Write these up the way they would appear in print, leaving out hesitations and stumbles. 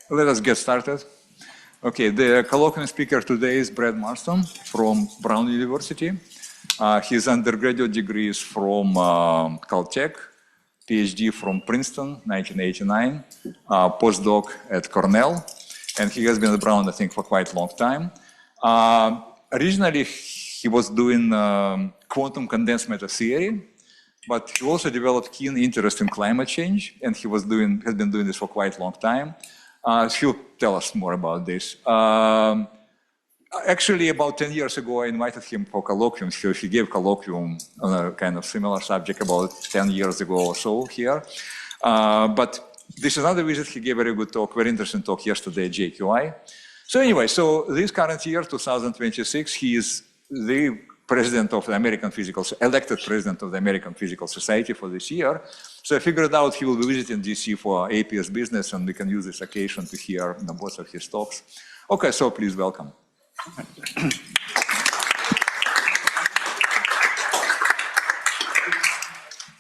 Let us get started. Okay, the colloquium speaker today is Brad Marston from Brown University. His undergraduate degree is from Caltech, Ph.D. from Princeton, 1989, postdoc at Cornell, and he has been at Brown, I think, for quite a long time. Originally, he was doing quantum condensed matter theory, but he also developed keen interest in climate change, and has been doing this for quite a long time. He'll tell us more about this. Actually, about 10 years ago, I invited him for colloquium. He gave colloquium on a kind of similar subject about 10 years ago or so here. But this is another visit. He gave a very good talk, very interesting talk yesterday at JQI. So anyway, so this current year, 2026, he is the president of the elected president of the American Physical Society for this year. So I figured out he will be visiting DC for APS business, and we can use this occasion to hear both of his talks. Okay, so please welcome.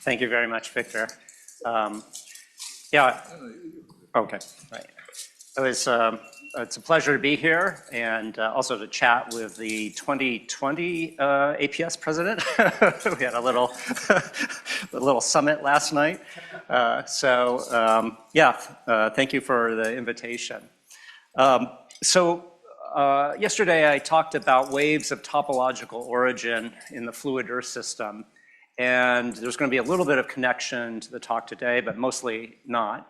Thank you very much, Victor. Yeah, okay, right. It's a pleasure to be here and also to chat with the 2020 APS president. We had a little summit last night. Thank you for the invitation. Yesterday I talked about waves of topological origin in the fluid Earth system. And there's going to be a little bit of connection to the talk today, but mostly not.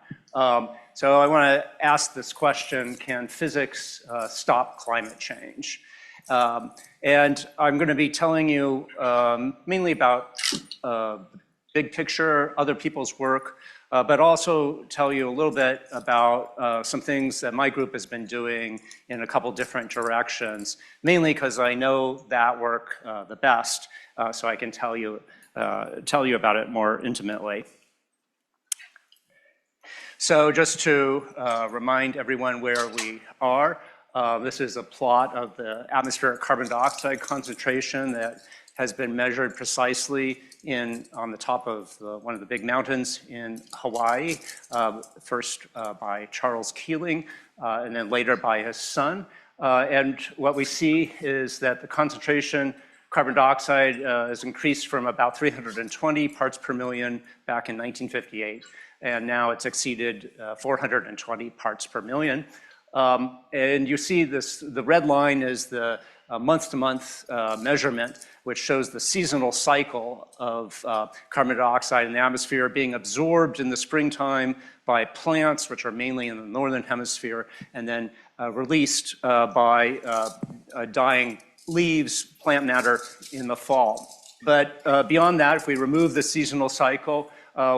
So I want to ask this question: can physics stop climate change? And I'm going to be telling you mainly about big picture, other people's work, but also tell you a little bit about some things that my group has been doing in a couple different directions, mainly because I know that work the best, so I can tell you about it more intimately. So just to remind everyone where we are, this is a plot of the atmospheric carbon dioxide concentration that has been measured precisely on the top of one of the big mountains in Hawaii, first by Charles Keeling, and then later by his son. And what we see is that the concentration carbon dioxide has increased from about 320 parts per million back in 1958, and now it's exceeded 420 parts per million. And you see the red line is the month-to-month measurement, which shows the seasonal cycle of carbon dioxide in the atmosphere being absorbed in the springtime by plants, which are mainly in the northern hemisphere, and then released by dying leaves, plant matter in the fall. But beyond that, if we remove the seasonal cycle,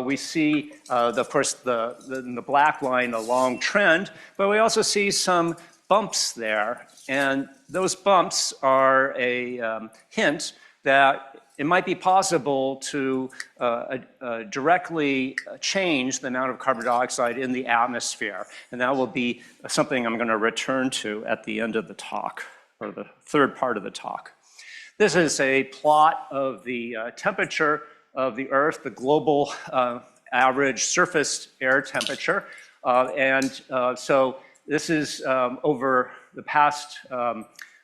we see, of course, in the black line, a long trend, but we also see some bumps there. And those bumps are a hint that it might be possible to directly change the amount of carbon dioxide in the atmosphere. And that will be something I'm going to return to at the end of the talk, or the third part of the talk. This is a plot of the temperature of the Earth, the global average surface air temperature. So this is over the past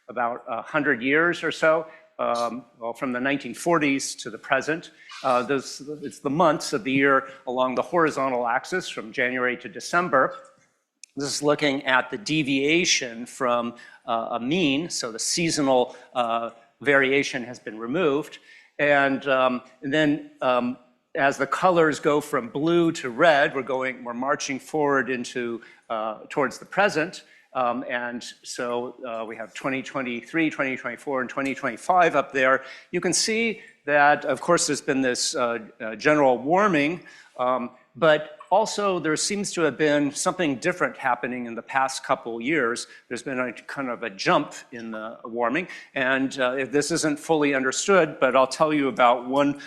about 100 years or so, well, from the 1940s to the present. It's the months of the year along the horizontal axis from January to December. This is looking at the deviation from a mean, so the seasonal variation has been removed. And then as the colors go from blue to red, we're marching forward towards the present. And so we have 2023, 2024, and 2025 up there. You can see that, of course, there's been this general warming, but also there seems to have been something different happening in the past couple years. There's been a kind of a jump in the warming, and this isn't fully understood, but I'll tell you about one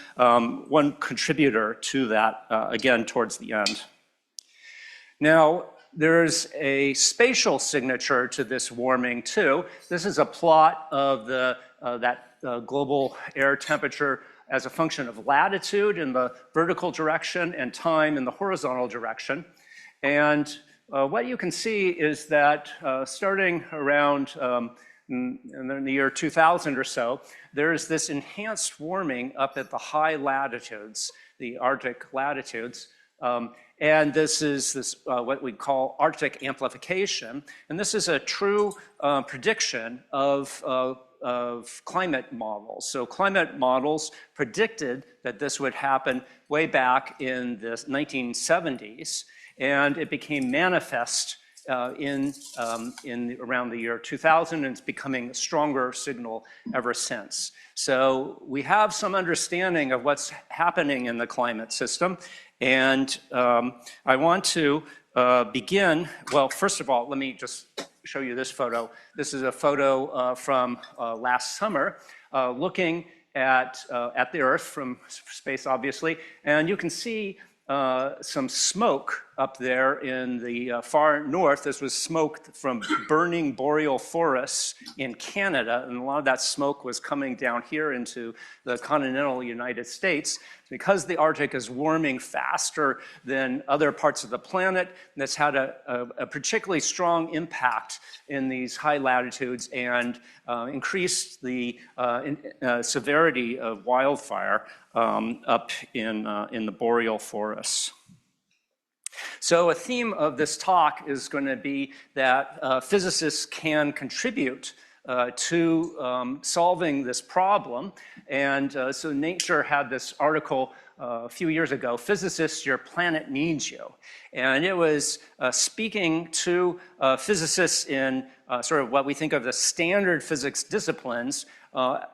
contributor to that again towards the end. Now, there's a spatial signature to this warming too. This is a plot of that global air temperature as a function of latitude in the vertical direction and time in the horizontal direction. And what you can see is that starting around in the year 2000 or so, there's this enhanced warming up at the high latitudes, the Arctic latitudes. And this is what we call Arctic amplification. And this is a true prediction of climate models. So climate models predicted that this would happen way back in the 1970s, and it became manifest around the year 2000, and it's becoming a stronger signal ever since. So we have some understanding of what's happening in the climate system, and I want to begin, well, first of all, let me just show you this photo. This is a photo from last summer, looking at the Earth from space, obviously, and you can see some smoke up there in the far north. This was smoke from burning boreal forests in Canada, and a lot of that smoke was coming down here into the continental United States. Because the Arctic is warming faster than other parts of the planet, that's had a particularly strong impact in these high latitudes and increased the severity of wildfire up in the boreal forests. So a theme of this talk is going to be that physicists can contribute to solving this problem. And so Nature had this article a few years ago, Physicists, Your Planet Needs You. And it was speaking to physicists in sort of what we think of as standard physics disciplines,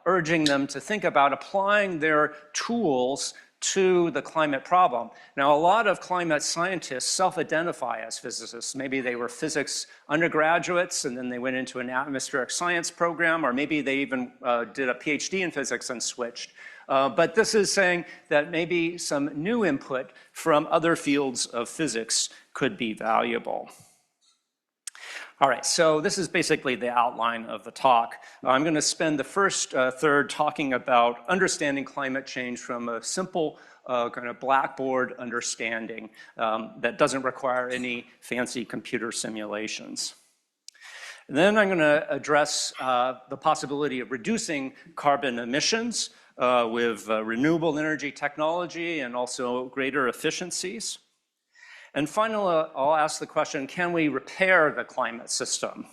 urging them to think about applying their tools to the climate problem. Now, a lot of climate scientists self-identify as physicists. Maybe they were physics undergraduates and then they went into an atmospheric science program, or maybe they even did a Ph.D. in physics and switched. But this is saying that maybe some new input from other fields of physics could be valuable. All right, so this is basically the outline of the talk. I'm going to spend the first third talking about understanding climate change from a simple kind of blackboard understanding that doesn't require any fancy computer simulations. And then I'm going to address the possibility of reducing carbon emissions with renewable energy technology and also greater efficiencies. And finally, I'll ask the question, can we repair the climate system?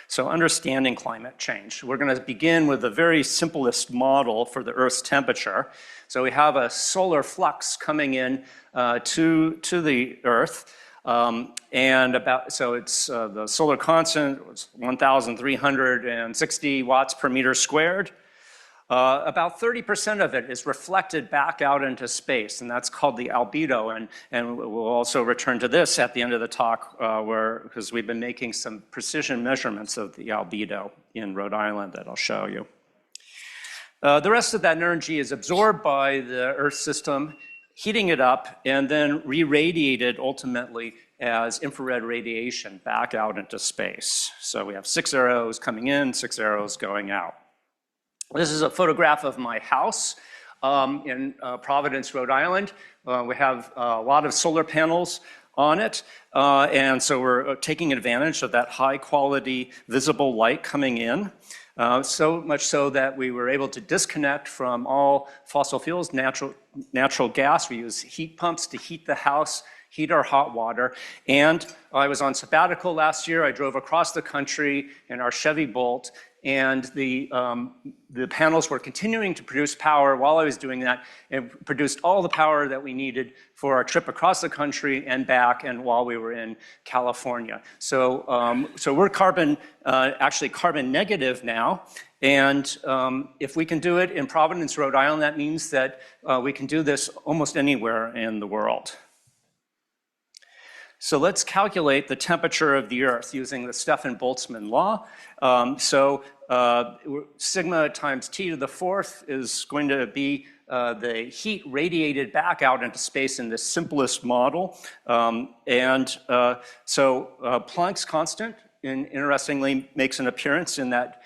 So understanding climate change. We're going to begin with the very simplest model for the Earth's temperature. So we have a solar flux coming in to the Earth. So it's the solar constant was 1,360 watts per meter squared. About 30% of it is reflected back out into space, and that's called the albedo. And we'll also return to this at the end of the talk, because we've been making some precision measurements of the albedo in Rhode Island that I'll show you. The rest of that energy is absorbed by the Earth system, heating it up, and then re-radiated ultimately as infrared radiation back out into space. So we have 6 arrows coming in, 6 arrows going out. This is a photograph of my house in Providence, Rhode Island. We have a lot of solar panels on it, and so we're taking advantage of that high quality visible light coming in, so much so that we were able to disconnect from all fossil fuels, natural gas. We use heat pumps to heat the house, heat our hot water. And I was on sabbatical last year. I drove across the country in our Chevy Bolt, and the panels were continuing to produce power while I was doing that. It produced all the power that we needed for our trip across the country and back, and while we were in California. So we're actually carbon negative now. And if we can do it in Providence, Rhode Island, that means that we can do this almost anywhere in the world. So let's calculate the temperature of the Earth using the Stefan-Boltzmann law. Sigma times T to the 4th is going to be the heat radiated back out into space in this simplest model. Planck's constant, interestingly, makes an appearance in that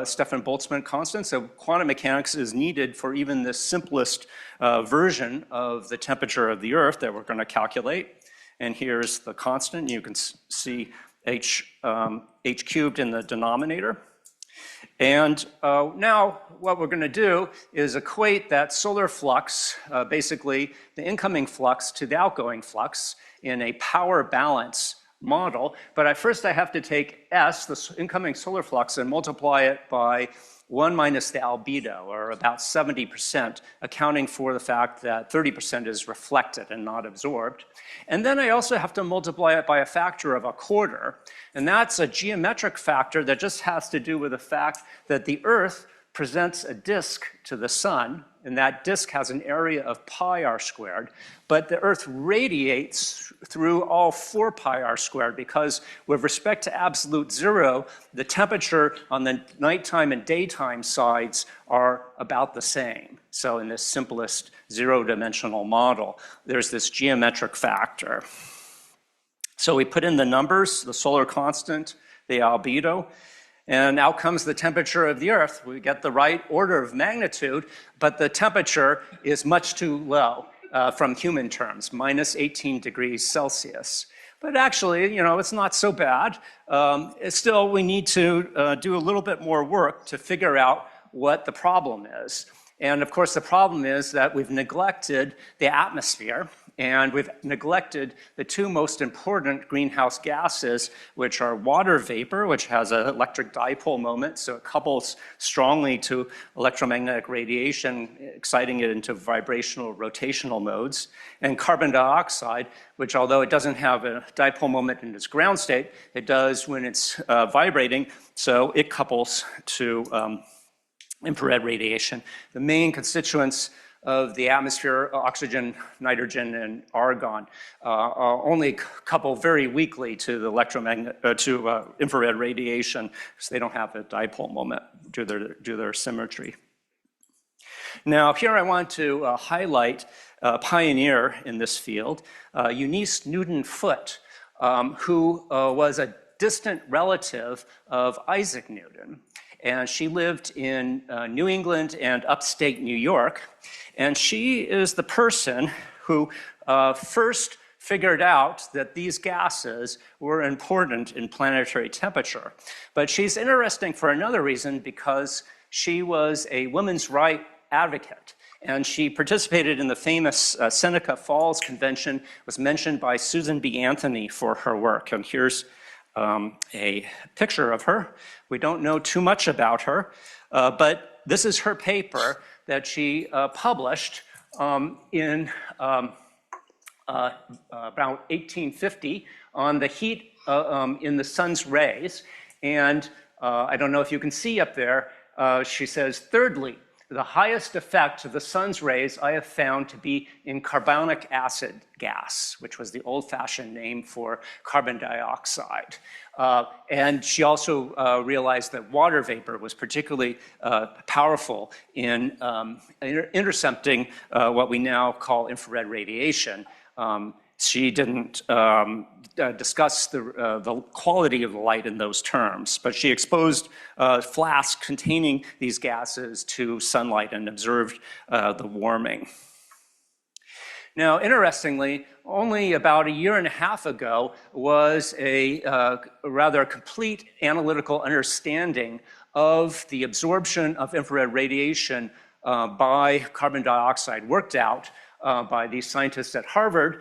Stefan-Boltzmann constant. So quantum mechanics is needed for even the simplest version of the temperature of the Earth that we're going to calculate. And here's the constant. You can see h cubed in the denominator. And now what we're going to do is equate that solar flux, basically the incoming flux to the outgoing flux in a power balance model. But first I have to take S, the incoming solar flux, and multiply it by 1 minus the albedo, or about 70%, accounting for the fact that 30% is reflected and not absorbed. And then I also have to multiply it by a factor of 1/4. And that's a geometric factor that just has to do with the fact that the Earth presents a disk to the sun, and that disk has an area of pi r squared, but the Earth radiates through all 4 pi r squared because with respect to absolute zero, the temperature on the nighttime and daytime sides are about the same. So in this simplest zero-dimensional model, there's this geometric factor. So we put in the numbers, the solar constant, the albedo, and out comes the temperature of the Earth. We get the right order of magnitude, but the temperature is much too low from human terms, minus 18 degrees Celsius. But actually, you know, it's not so bad. Still, we need to do a little bit more work to figure out what the problem is. And of course, the problem is that we've neglected the atmosphere, and we've neglected the 2 most important greenhouse gases, which are water vapor, which has an electric dipole moment, so it couples strongly to electromagnetic radiation, exciting it into vibrational rotational modes, and carbon dioxide, which although it doesn't have a dipole moment in its ground state, it does when it's vibrating, so it couples to infrared radiation. The main constituents of the atmosphere, oxygen, nitrogen, and argon, only couple very weakly to the infrared radiation because they don't have a dipole moment due to their symmetry. Now, here I want to highlight a pioneer in this field, Eunice Newton-Foote, who was a distant relative of Isaac Newton. And she lived in New England and upstate New York. And she is the person who first figured out that these gases were important in planetary temperature. But she's interesting for another reason, because she was a women's rights advocate. And she participated in the famous Seneca Falls Convention, was mentioned by Susan B. Anthony for her work. And here's a picture of her. We don't know too much about her, but this is her paper that she published in about 1850 on the heat in the sun's rays. And I don't know if you can see up there, she says, thirdly, the highest effect of the sun's rays I have found to be in carbonic acid gas, which was the old-fashioned name for carbon dioxide. And she also realized that water vapor was particularly powerful in intercepting what we now call infrared radiation. She didn't discuss the quality of the light in those terms, but she exposed flasks containing these gases to sunlight and observed the warming. Now, interestingly, only about 1.5 years ago was a rather complete analytical understanding of the absorption of infrared radiation by carbon dioxide worked out by these scientists at Harvard,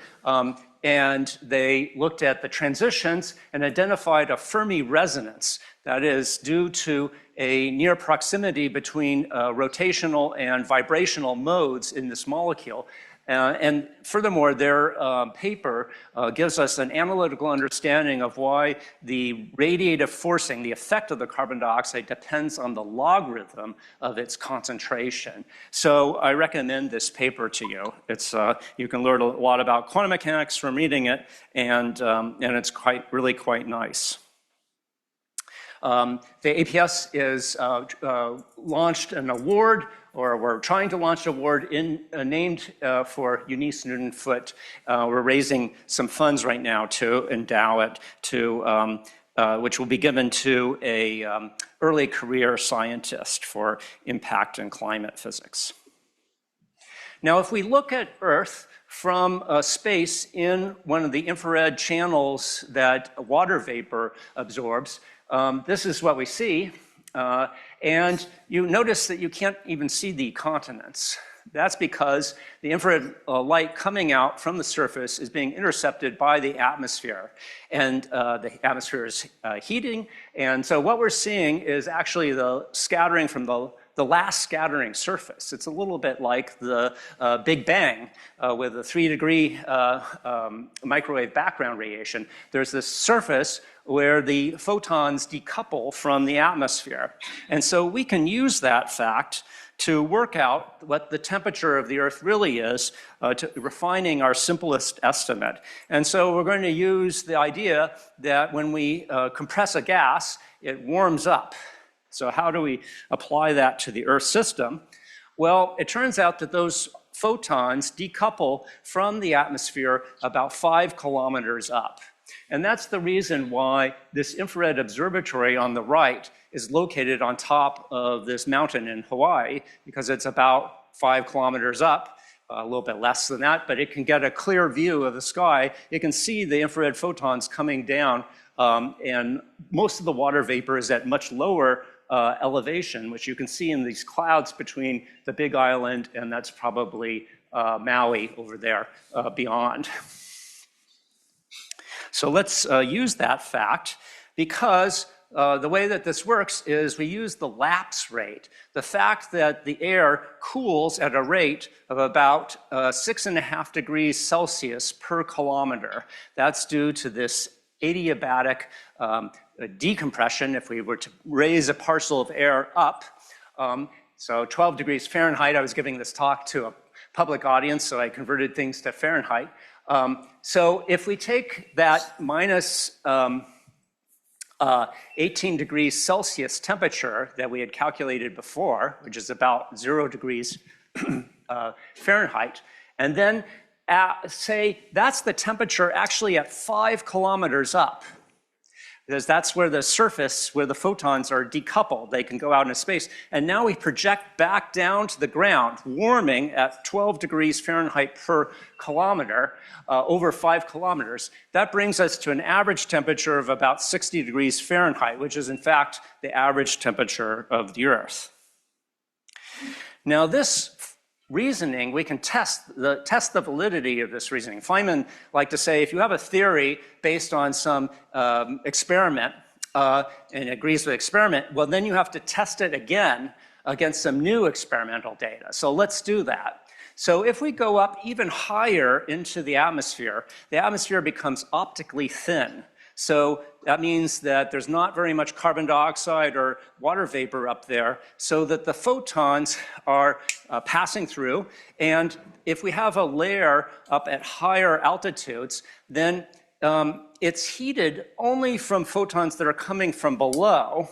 and they looked at the transitions and identified a Fermi resonance that is due to a near proximity between rotational and vibrational modes in this molecule. And furthermore, their paper gives us an analytical understanding of why the radiative forcing, the effect of the carbon dioxide, depends on the logarithm of its concentration. So I recommend this paper to you. It's, you can learn a lot about quantum mechanics from reading it, and it's really quite nice. The APS is launched an award, or we're trying to launch an award named for Eunice Newton-Foote. We're raising some funds right now to endow it, which will be given to a early career scientist for impact in climate physics. Now, if we look at Earth from space in one of the infrared channels that water vapor absorbs. This is what we see. And you notice that you can't even see the continents. That's because the infrared light coming out from the surface is being intercepted by the atmosphere. And the atmosphere is heating. And so what we're seeing is actually the scattering from the last scattering surface. It's a little bit like the Big Bang with a 3-degree microwave background radiation. There's this surface where the photons decouple from the atmosphere. And so we can use that fact to work out what the temperature of the Earth really is, refining our simplest estimate. And so we're going to use the idea that when we compress a gas, it warms up. So how do we apply that to the Earth system? Well, it turns out that those photons decouple from the atmosphere about 5 kilometers up. And that's the reason why this infrared observatory on the right is located on top of this mountain in Hawaii, because it's about 5 kilometers up, a little bit less than that, but it can get a clear view of the sky. It can see the infrared photons coming down, and most of the water vapor is at much lower elevation, which you can see in these clouds between the Big Island, and that's probably Maui over there beyond. So let's use that fact, because the way that this works is we use the lapse rate, the fact that the air cools at a rate of about 6.5 degrees Celsius per kilometer. That's due to this adiabatic decompression if we were to raise a parcel of air up. So 12 degrees Fahrenheit, I was giving this talk to a public audience, so I converted things to Fahrenheit. So if we take that minus 18 degrees Celsius temperature that we had calculated before, which is about 0 degrees Fahrenheit, and then say that's the temperature actually at 5 kilometers up, because that's where the surface, where the photons are decoupled. They can go out into space. And now we project back down to the ground, warming at 12 degrees Fahrenheit per kilometer, over 5 kilometers. That brings us to an average temperature of about 60 degrees Fahrenheit, which is in fact the average temperature of the Earth. Now this reasoning, we can test the validity of this reasoning. Feynman liked to say, if you have a theory based on some experiment, and it agrees with the experiment, well, then you have to test it again against some new experimental data. So let's do that. So if we go up even higher into the atmosphere becomes optically thin. So that means that there's not very much carbon dioxide or water vapor up there, so that the photons are passing through. And if we have a layer up at higher altitudes, then it's heated only from photons that are coming from below,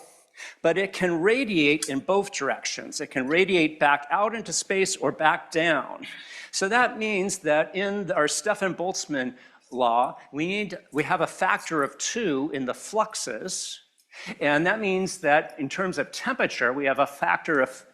but it can radiate in both directions. It can radiate back out into space or back down. So that means that in our Stefan-Boltzmann law, we have a factor of 2 in the fluxes, and that means that in terms of temperature, we have a factor of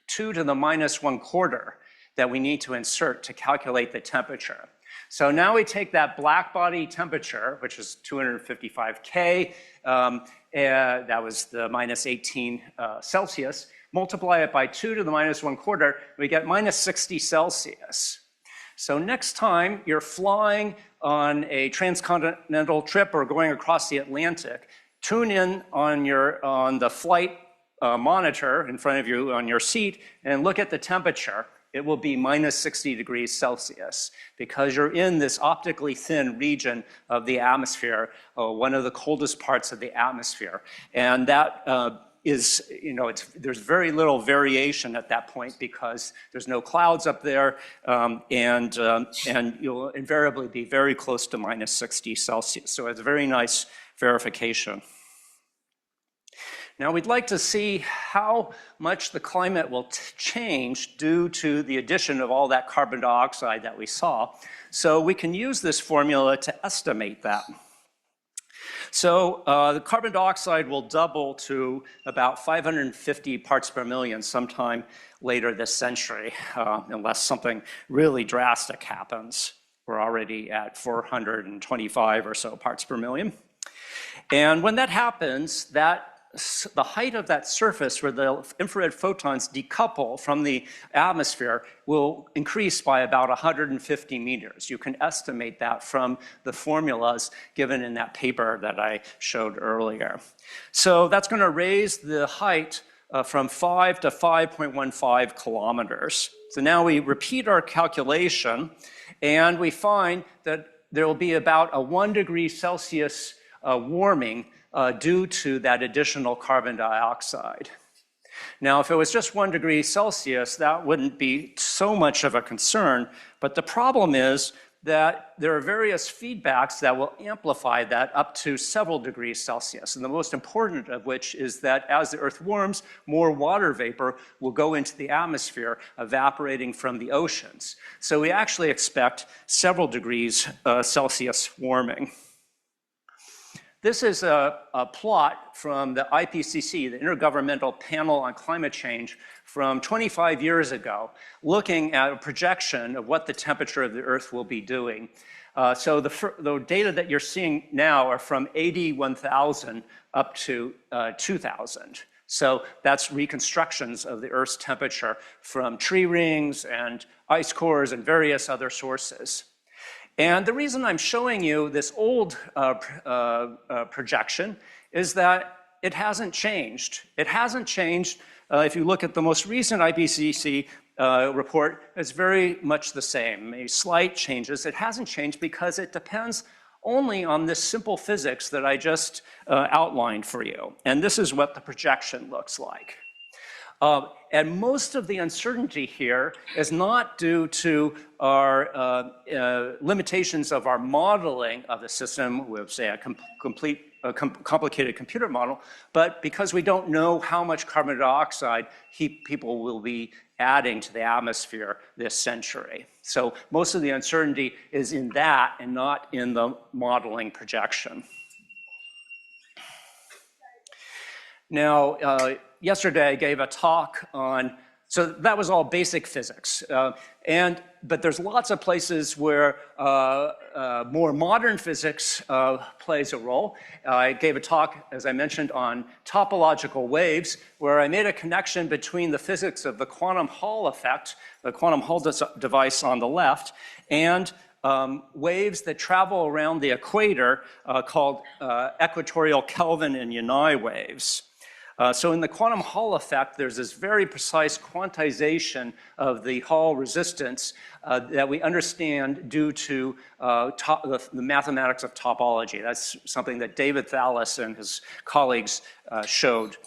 2 to the minus 1/4 that we need to insert to calculate the temperature. So now we take that black body temperature, which is 255 K, that was the minus 18 Celsius, multiply it by 2 to the minus 1/4, we get minus 60 Celsius. So next time you're flying on a transcontinental trip or going across the Atlantic, tune in on the flight monitor in front of you on your seat and look at the temperature. It will be minus 60 degrees Celsius, because you're in this optically thin region of the atmosphere, one of the coldest parts of the atmosphere. And that is, there's very little variation at that point, because there's no clouds up there, and you'll invariably be very close to minus 60 Celsius. So it's a very nice verification. Now we'd like to see how much the climate will change due to the addition of all that carbon dioxide that we saw. So we can use this formula to estimate that. So the carbon dioxide will double to about 550 parts per million sometime later this century, unless something really drastic happens. We're already at 425 or so parts per million. And when that happens, the height of that surface where the infrared photons decouple from the atmosphere will increase by about 150 meters. You can estimate that from the formulas given in that paper that I showed earlier. So that's going to raise the height from 5 to 5.15 kilometers. So now we repeat our calculation, and we find that there will be about a 1 degree Celsius warming due to that additional carbon dioxide. Now, if it was just 1 degree Celsius, that wouldn't be so much of a concern, but the problem is that there are various feedbacks that will amplify that up to several degrees Celsius, and the most important of which is that as the Earth warms, more water vapor will go into the atmosphere, evaporating from the oceans. So we actually expect several degrees Celsius warming. This is a plot from the IPCC, the Intergovernmental Panel on Climate Change, from 25 years ago, looking at a projection of what the temperature of the Earth will be doing. So the data that you're seeing now are from 1000 up to 2000. So that's reconstructions of the Earth's temperature from tree rings and ice cores and various other sources. And the reason I'm showing you this old projection is that it hasn't changed. It hasn't changed. If you look at the most recent IPCC report, it's very much the same, maybe slight changes. It hasn't changed because it depends only on this simple physics that I just outlined for you. And this is what the projection looks like. And most of the uncertainty here is not due to our limitations of our modeling of the system with, say, a complicated computer model, but because we don't know how much carbon dioxide people will be adding to the atmosphere this century. So most of the uncertainty is in that and not in the modeling projection. Now, yesterday I gave a talk on, so that was all basic physics. But there's lots of places where more modern physics plays a role. I gave a talk, as I mentioned, on topological waves, where I made a connection between the physics of the quantum Hall effect, the quantum Hall device on the left, and waves that travel around the equator called equatorial Kelvin and Yanai waves. So in the quantum Hall effect, there's this very precise quantization of the Hall resistance that we understand due to the mathematics of topology. That's something that David Thales and his colleagues showed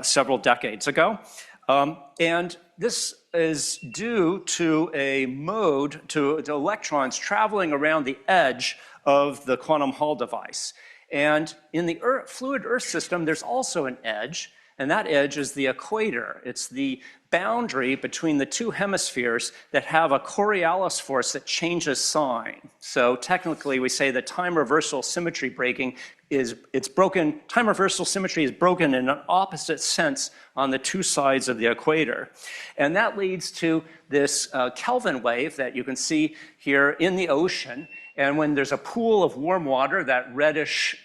several decades ago. And this is due to a mode, to electrons traveling around the edge of the quantum Hall device. And in the fluid Earth system, there's also an edge, and that edge is the equator. It's the boundary between the two hemispheres that have a Coriolis force that changes sign. So technically, we say that time reversal symmetry breaking time reversal symmetry is broken in an opposite sense on the two sides of the equator. And that leads to this Kelvin wave that you can see here in the ocean. And when there's a pool of warm water, that reddish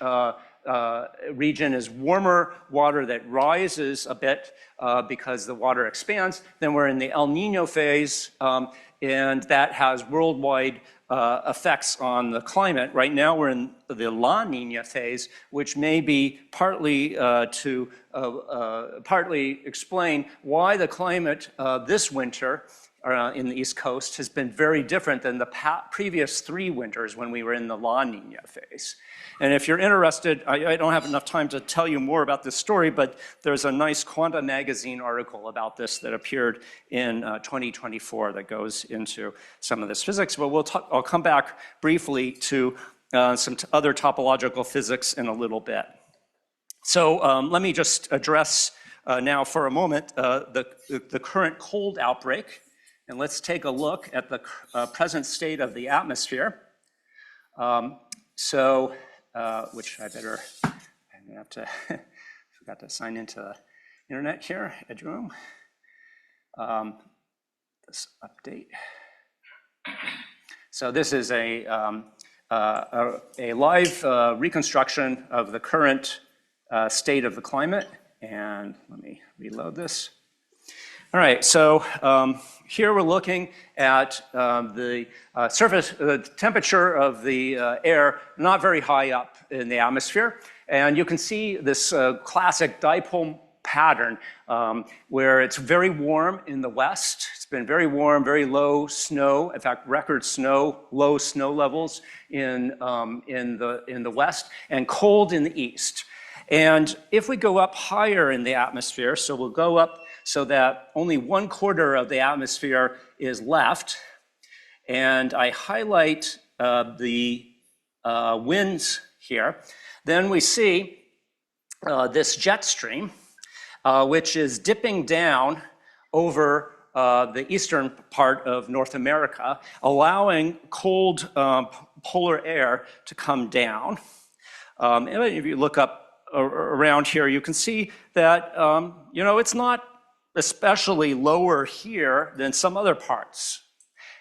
region is warmer water that rises a bit because the water expands. Then we're in the El Nino phase, and that has worldwide effects on the climate. Right now we're in the La Nina phase, which may be partly partly explain why the climate this winter in the East Coast has been very different than the previous 3 winters when we were in the La Nina phase. And if you're interested, I don't have enough time to tell you more about this story, but there's a nice Quanta magazine article about this that appeared in 2024 that goes into some of this physics. But I'll come back briefly to some other topological physics in a little bit. So let me just address now for a moment the current cold outbreak. And let's take a look at the present state of the atmosphere. So which I have to, forgot to sign into the internet here, Edgeroom. This update. So this is a live reconstruction of the current state of the climate. And let me reload this. All right, so here we're looking at the surface, the temperature of the air, not very high up in the atmosphere. And you can see this classic dipole pattern where it's very warm in the west. It's been very warm, very low snow, in fact, record low snow levels in the west, and cold in the east. And if we go up higher in the atmosphere, so we'll go up so that only 1/4 of the atmosphere is left, and I highlight the winds here, then we see this jet stream, which is dipping down over the eastern part of North America, allowing cold polar air to come down. And if you look up around here, you can see that it's not especially lower here than some other parts.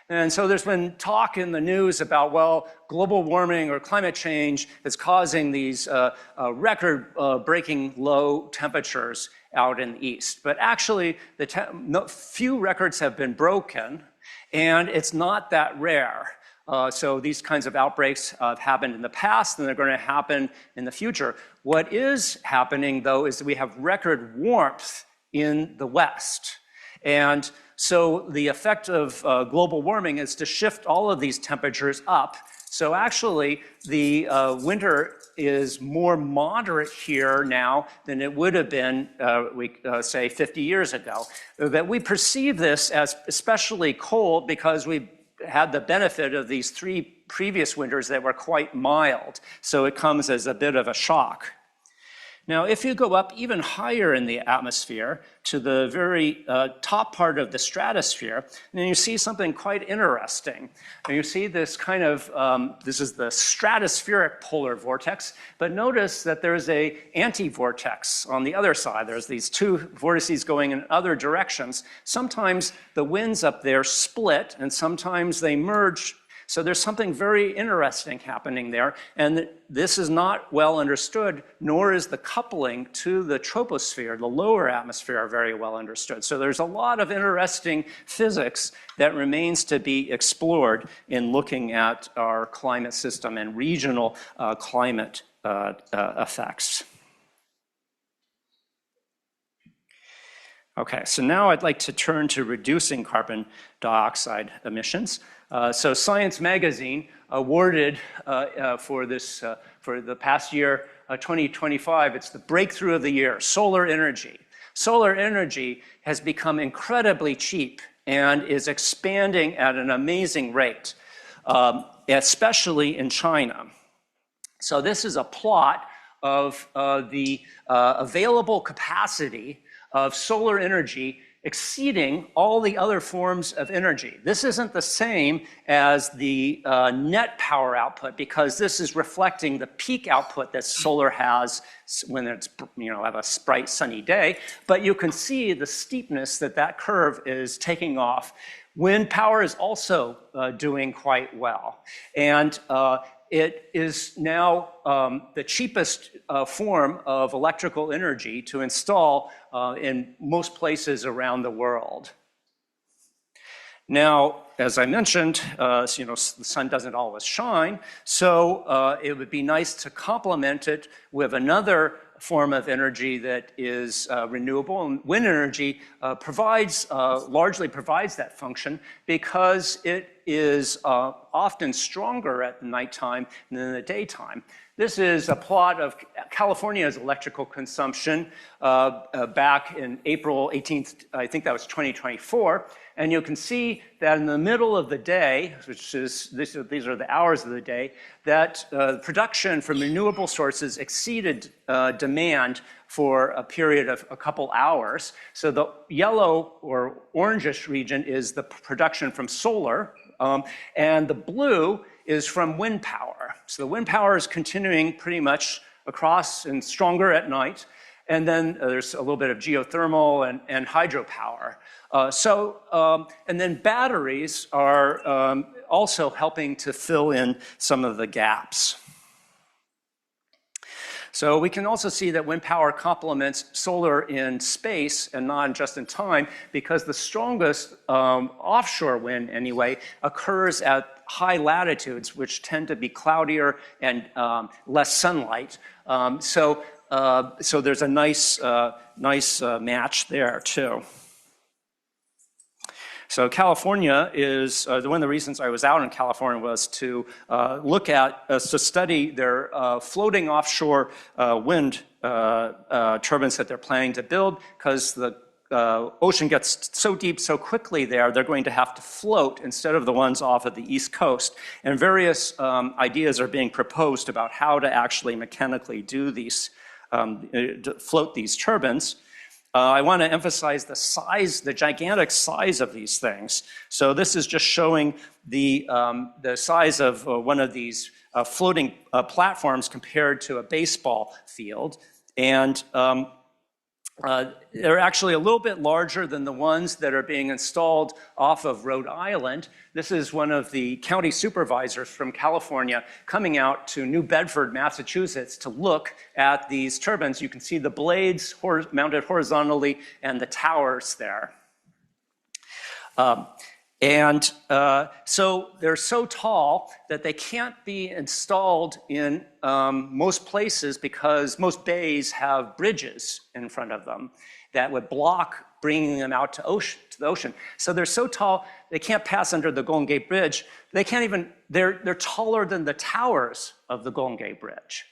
And so there's been talk in the news about, well, global warming or climate change is causing these record-breaking low temperatures out in the east. But actually, few records have been broken, and it's not that rare. So these kinds of outbreaks have happened in the past, and they're going to happen in the future. What is happening, though, is that we have record warmth in the West. And so the effect of global warming is to shift all of these temperatures up. So actually, the winter is more moderate here now than it would have been, say, 50 years ago. That we perceive this as especially cold because we had the benefit of these 3 previous winters that were quite mild. So it comes as a bit of a shock. Now, if you go up even higher in the atmosphere to the very top part of the stratosphere, then you see something quite interesting. And you see this kind of, this is the stratospheric polar vortex, but notice that there's an anti-vortex on the other side. There's these 2 vortices going in other directions. Sometimes the winds up there split, and sometimes they merge. So there's something very interesting happening there, and this is not well understood, nor is the coupling to the troposphere, the lower atmosphere, very well understood. So there's a lot of interesting physics that remains to be explored in looking at our climate system and regional climate effects. Okay, so now I'd like to turn to reducing carbon dioxide emissions. So Science Magazine awarded for the past year, 2025, it's the breakthrough of the year, solar energy. Solar energy has become incredibly cheap and is expanding at an amazing rate, especially in China. So this is a plot of the available capacity of solar energy exceeding all the other forms of energy. This isn't the same as the net power output, because this is reflecting the peak output that solar has when it's, have a bright sunny day. But you can see the steepness that curve is taking off. Wind power is also doing quite well. And it is now the cheapest form of electrical energy to install in most places around the world. Now, as I mentioned, the sun doesn't always shine, so it would be nice to complement it with another form of energy that is renewable, and wind energy largely provides that function because it is often stronger at the nighttime than in the daytime. This is a plot of California's electrical consumption back in April 18th, I think that was 2024. And you can see that in the middle of the day, which is, these are the hours of the day, that production from renewable sources exceeded demand for a period of a couple hours. So the yellow or orangish region is the production from solar, and the blue is from wind power. there. So the wind power is continuing pretty much across and stronger at night. And then there's a little bit of geothermal and hydropower. And then batteries are also helping to fill in some of the gaps. So we can also see that wind power complements solar in space and not just in time, because the strongest offshore wind, anyway, occurs at high latitudes, which tend to be cloudier and less sunlight. So there's a nice match there, too. So California is, one of the reasons I was out in California was to look at, to study their floating offshore wind turbines that they're planning to build, because the ocean gets so deep so quickly there, they're going to have to float instead of the ones off of the East Coast. And various ideas are being proposed about how to actually mechanically do these, float these turbines. I want to emphasize the size, the gigantic size of these things. So this is just showing the size of one of these floating platforms compared to a baseball field. And they're actually a little bit larger than the ones that are being installed off of Rhode Island. This is one of the county supervisors from California coming out to New Bedford, Massachusetts, to look at these turbines. You can see the blades mounted horizontally and the towers there. So they're so tall that they can't be installed in most places, because most bays have bridges in front of them that would block bringing them out to the ocean. So they're so tall, they can't pass under the Golden Gate Bridge. They can't even, they're taller than the towers of the Golden Gate Bridge.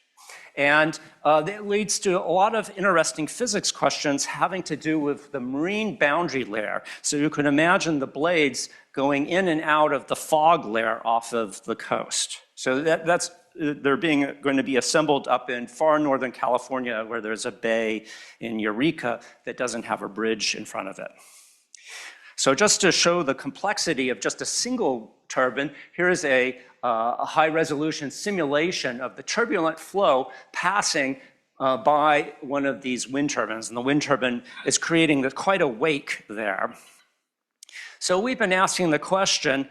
And that leads to a lot of interesting physics questions having to do with the marine boundary layer. So you can imagine the blades going in and out of the fog layer off of the coast. So they're going to be assembled up in far northern California, where there's a bay in Eureka that doesn't have a bridge in front of it. So just to show the complexity of just a single turbine, here is a high-resolution simulation of the turbulent flow passing by one of these wind turbines. And the wind turbine is creating quite a wake there. So we've been asking the question,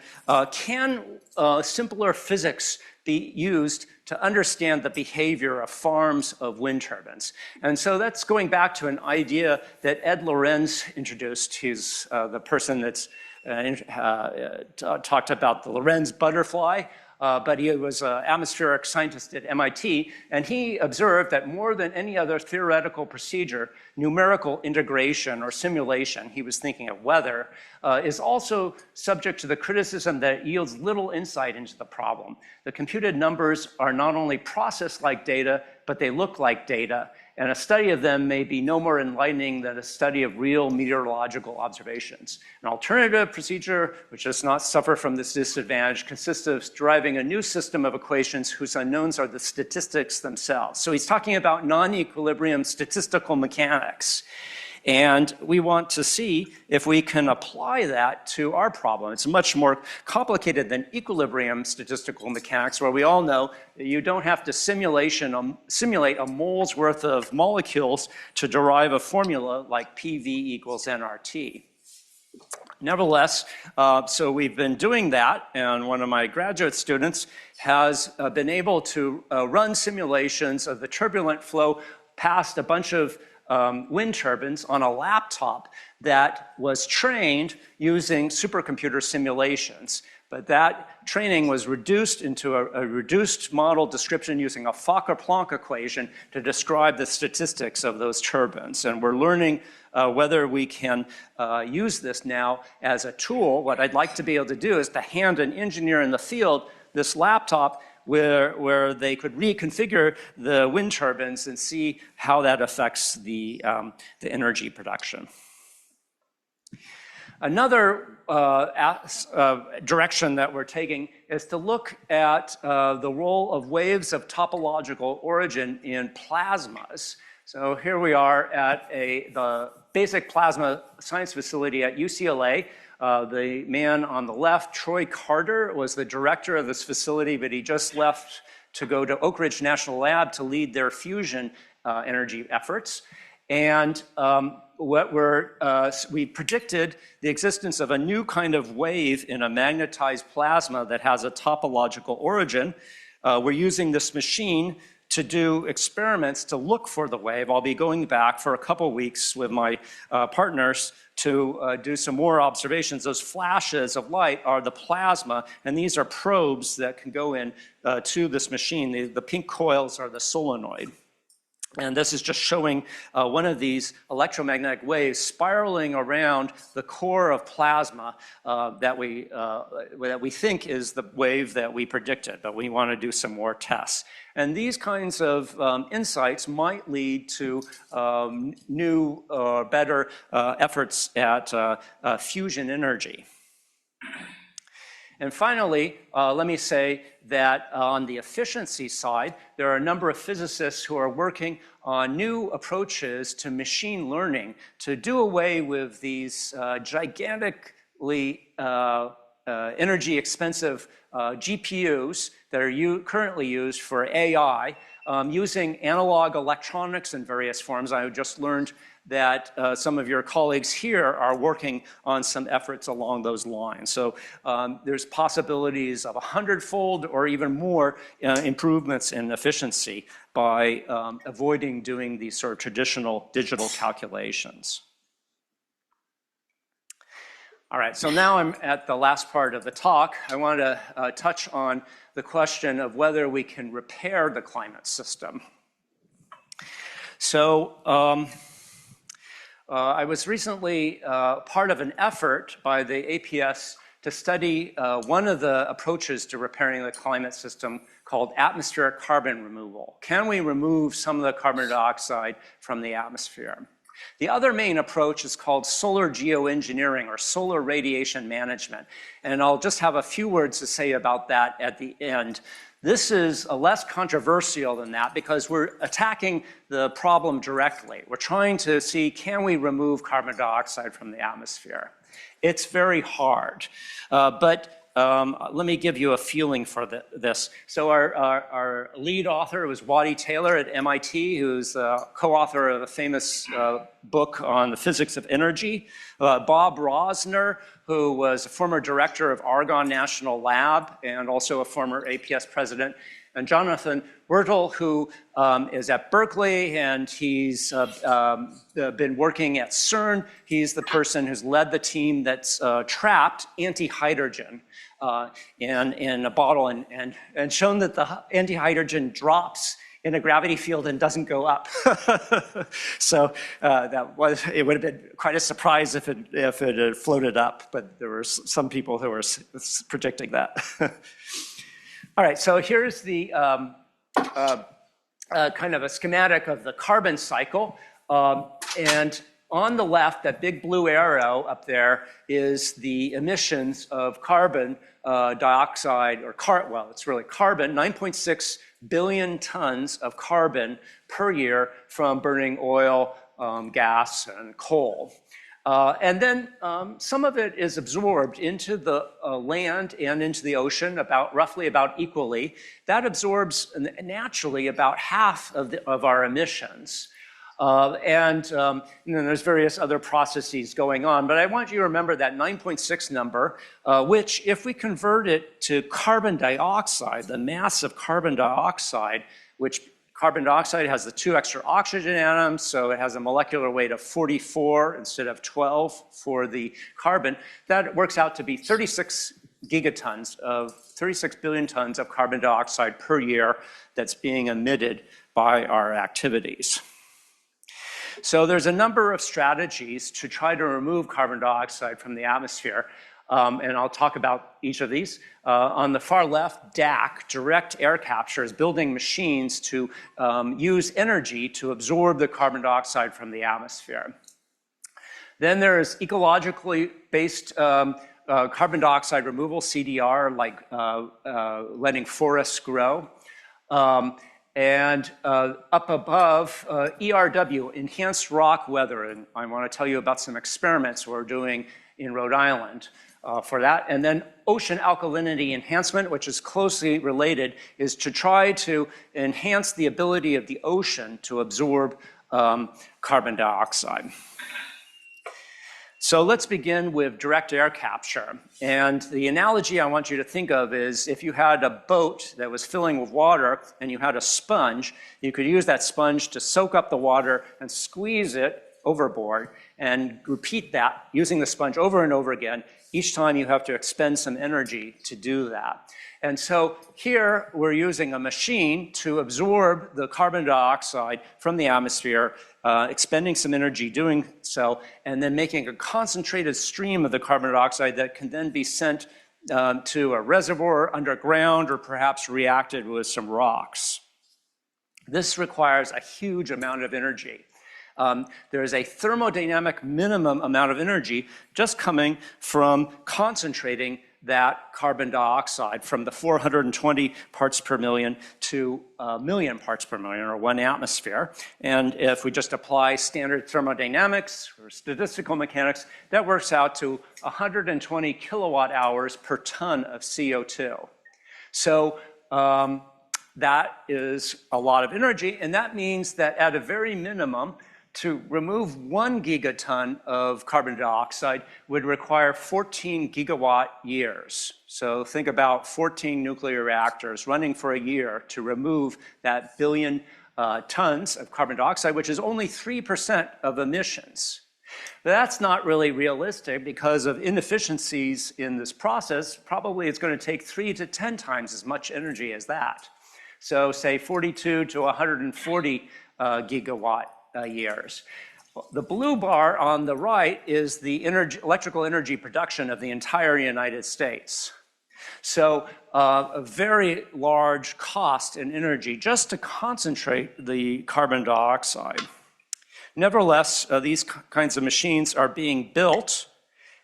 can simpler physics be used to understand the behavior of farms of wind turbines? And so that's going back to an idea that Ed Lorenz introduced. He's the person that's talked about the Lorenz butterfly, but he was an atmospheric scientist at MIT, and he observed that more than any other theoretical procedure, numerical integration or simulation, he was thinking of weather, is also subject to the criticism that it yields little insight into the problem. The computed numbers are not only processed like data, but they look like data, and a study of them may be no more enlightening than a study of real meteorological observations. An alternative procedure, which does not suffer from this disadvantage, consists of deriving a new system of equations whose unknowns are the statistics themselves. So he's talking about non-equilibrium statistical mechanics. And we want to see if we can apply that to our problem. It's much more complicated than equilibrium statistical mechanics, where we all know that you don't have to simulate a mole's worth of molecules to derive a formula like PV equals nRT. Nevertheless, so we've been doing that, and one of my graduate students has been able to run simulations of the turbulent flow past a bunch of wind turbines on a laptop that was trained using supercomputer simulations. But that training was reduced into a reduced model description using a Fokker-Planck equation to describe the statistics of those turbines. And we're learning whether we can use this now as a tool. What I'd like to be able to do is to hand an engineer in the field this laptop where they could reconfigure the wind turbines and see how that affects the energy production. Another direction that we're taking is to look at the role of waves of topological origin in plasmas. So here we are at the basic plasma science facility at UCLA. The man on the left, Troy Carter, was the director of this facility, but he just left to go to Oak Ridge National Lab to lead their fusion energy efforts. And we predicted the existence of a new kind of wave in a magnetized plasma that has a topological origin. We're using this machine to do experiments to look for the wave. I'll be going back for a couple weeks with my partners to do some more observations. Those flashes of light are the plasma, and these are probes that can go in to this machine. The pink coils are the solenoid. And this is just showing one of these electromagnetic waves spiraling around the core of plasma that we think is the wave that we predicted, but we want to do some more tests. And these kinds of insights might lead to new or better efforts at fusion energy. And finally, let me say that on the efficiency side, there are a number of physicists who are working on new approaches to machine learning to do away with these gigantically energy expensive GPUs that are currently used for AI, using analog electronics in various forms. I just learned that some of your colleagues here are working on some efforts along those lines. So there's possibilities of 100-fold or even more improvements in efficiency by avoiding doing these sort of traditional digital calculations. All right, so now I'm at the last part of the talk. I want to touch on the question of whether we can repair the climate system. So, I was recently part of an effort by the APS to study one of the approaches to repairing the climate system called atmospheric carbon removal. Can we remove some of the carbon dioxide from the atmosphere? The other main approach is called solar geoengineering or solar radiation management. And I'll just have a few words to say about that at the end. This is less controversial than that because we're attacking the problem directly. We're trying to see, can we remove carbon dioxide from the atmosphere? It's very hard, but let me give you a feeling for this. So our lead author was Waddy Taylor at MIT, who's the co-author of a famous book on the physics of energy. Bob Rosner, who was a former director of Argonne National Lab and also a former APS president. And Jonathan Wurtel, who is at Berkeley, and he's been working at CERN. He's the person who's led the team that's trapped anti-hydrogen in a bottle and shown that the anti-hydrogen drops in a gravity field and doesn't go up. So it would have been quite a surprise if it had floated up, but there were some people who were predicting that. All right, so here's the kind of a schematic of the carbon cycle. And on the left, that big blue arrow up there is the emissions of carbon dioxide, or it's really carbon, 9.6 billion tons of carbon per year from burning oil, gas, and coal. And then some of it is absorbed into the land and into the ocean, roughly about equally. That absorbs naturally about half of our emissions. And then there's various other processes going on. But I want you to remember that 9.6 number, which if we convert it to carbon dioxide, the mass of carbon dioxide, which carbon dioxide has the 2 extra oxygen atoms, so it has a molecular weight of 44 instead of 12 for the carbon. That works out to be 36 billion tons of carbon dioxide per year that's being emitted by our activities. So there's a number of strategies to try to remove carbon dioxide from the atmosphere. And I'll talk about each of these. On the far left, DAC, direct air capture, is building machines to use energy to absorb the carbon dioxide from the atmosphere. Then there's ecologically based carbon dioxide removal, CDR, like letting forests grow. And up above, ERW, enhanced rock weather. And I want to tell you about some experiments we're doing in Rhode Island. for that. And then ocean alkalinity enhancement, which is closely related, is to try to enhance the ability of the ocean to absorb carbon dioxide. So let's begin with direct air capture. And the analogy I want you to think of is if you had a boat that was filling with water and you had a sponge, you could use that sponge to soak up the water and squeeze it overboard and repeat that using the sponge over and over again. Each time you have to expend some energy to do that. And so here we're using a machine to absorb the carbon dioxide from the atmosphere, expending some energy doing so, and then making a concentrated stream of the carbon dioxide that can then be sent to a reservoir underground or perhaps reacted with some rocks. This requires a huge amount of energy. There is a thermodynamic minimum amount of energy just coming from concentrating that carbon dioxide from the 420 parts per million to a million parts per million, or 1 atmosphere. And if we just apply standard thermodynamics or statistical mechanics, that works out to 120 kilowatt hours per ton of CO2. So that is a lot of energy, and that means that at a very minimum, to remove 1 gigaton of carbon dioxide would require 14 gigawatt years. So think about 14 nuclear reactors running for a year to remove that billion tons of carbon dioxide, which is only 3% of emissions. But that's not really realistic because of inefficiencies in this process. Probably it's going to take 3 to 10 times as much energy as that. So say 42 to 140 gigawatt years. The blue bar on the right is the electrical energy production of the entire United States. So a very large cost in energy just to concentrate the carbon dioxide. Nevertheless, these kinds of machines are being built.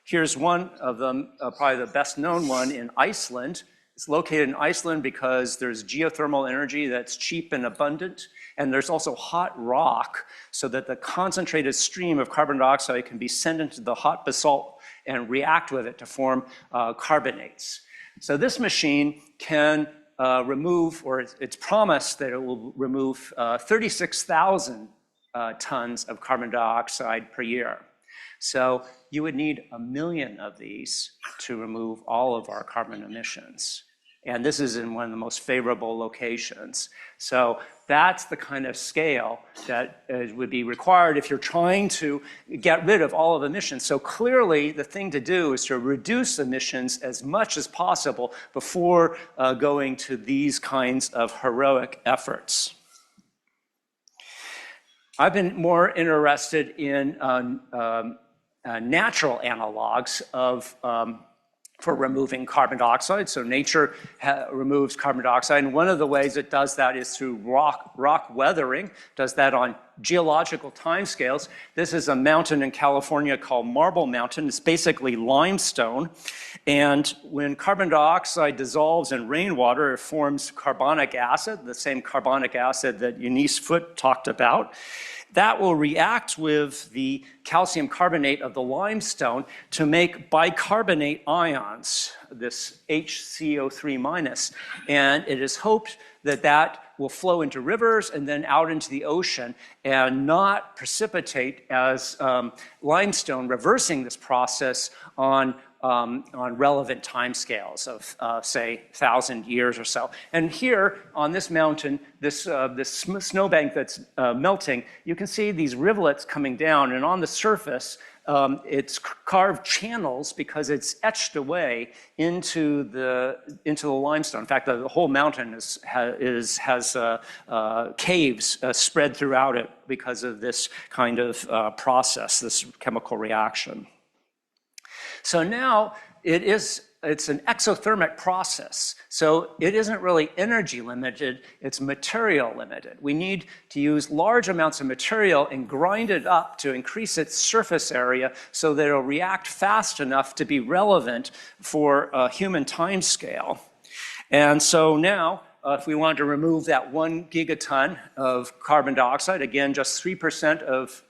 Here's one of them, probably the best known one in Iceland. It's located in Iceland because there's geothermal energy that's cheap and abundant. And there's also hot rock so that the concentrated stream of carbon dioxide can be sent into the hot basalt and react with it to form carbonates. So this machine can remove, or it's promised that it will remove 36,000 tons of carbon dioxide per year. So you would need 1 million of these to remove all of our carbon emissions. And this is in one of the most favorable locations. So that's the kind of scale that would be required if you're trying to get rid of all of emissions. So clearly, the thing to do is to reduce emissions as much as possible before going to these kinds of heroic efforts. I've been more interested in natural analogs of for removing carbon dioxide. So nature removes carbon dioxide, and one of the ways it does that is through rock weathering, does that on geological timescales. This is a mountain in California called Marble Mountain. It's basically limestone, and when carbon dioxide dissolves in rainwater, it forms carbonic acid, the same carbonic acid that Eunice Foote talked about. That will react with the calcium carbonate of the limestone to make bicarbonate ions, this HCO3-. And it is hoped that that will flow into rivers and then out into the ocean and not precipitate as limestone, reversing this process on relevant timescales of, say, 1,000 years or so. And here on this mountain, this snowbank that's melting, you can see these rivulets coming down, and on the surface, it's carved channels because it's etched away into the limestone. In fact, the whole mountain has caves spread throughout it because of this kind of process, this chemical reaction. So now it's an exothermic process. So it isn't really energy limited, it's material limited. We need to use large amounts of material and grind it up to increase its surface area so that it'll react fast enough to be relevant for a human time scale. And so now, if we wanted to remove that 1 gigaton of carbon dioxide, again, just 3% of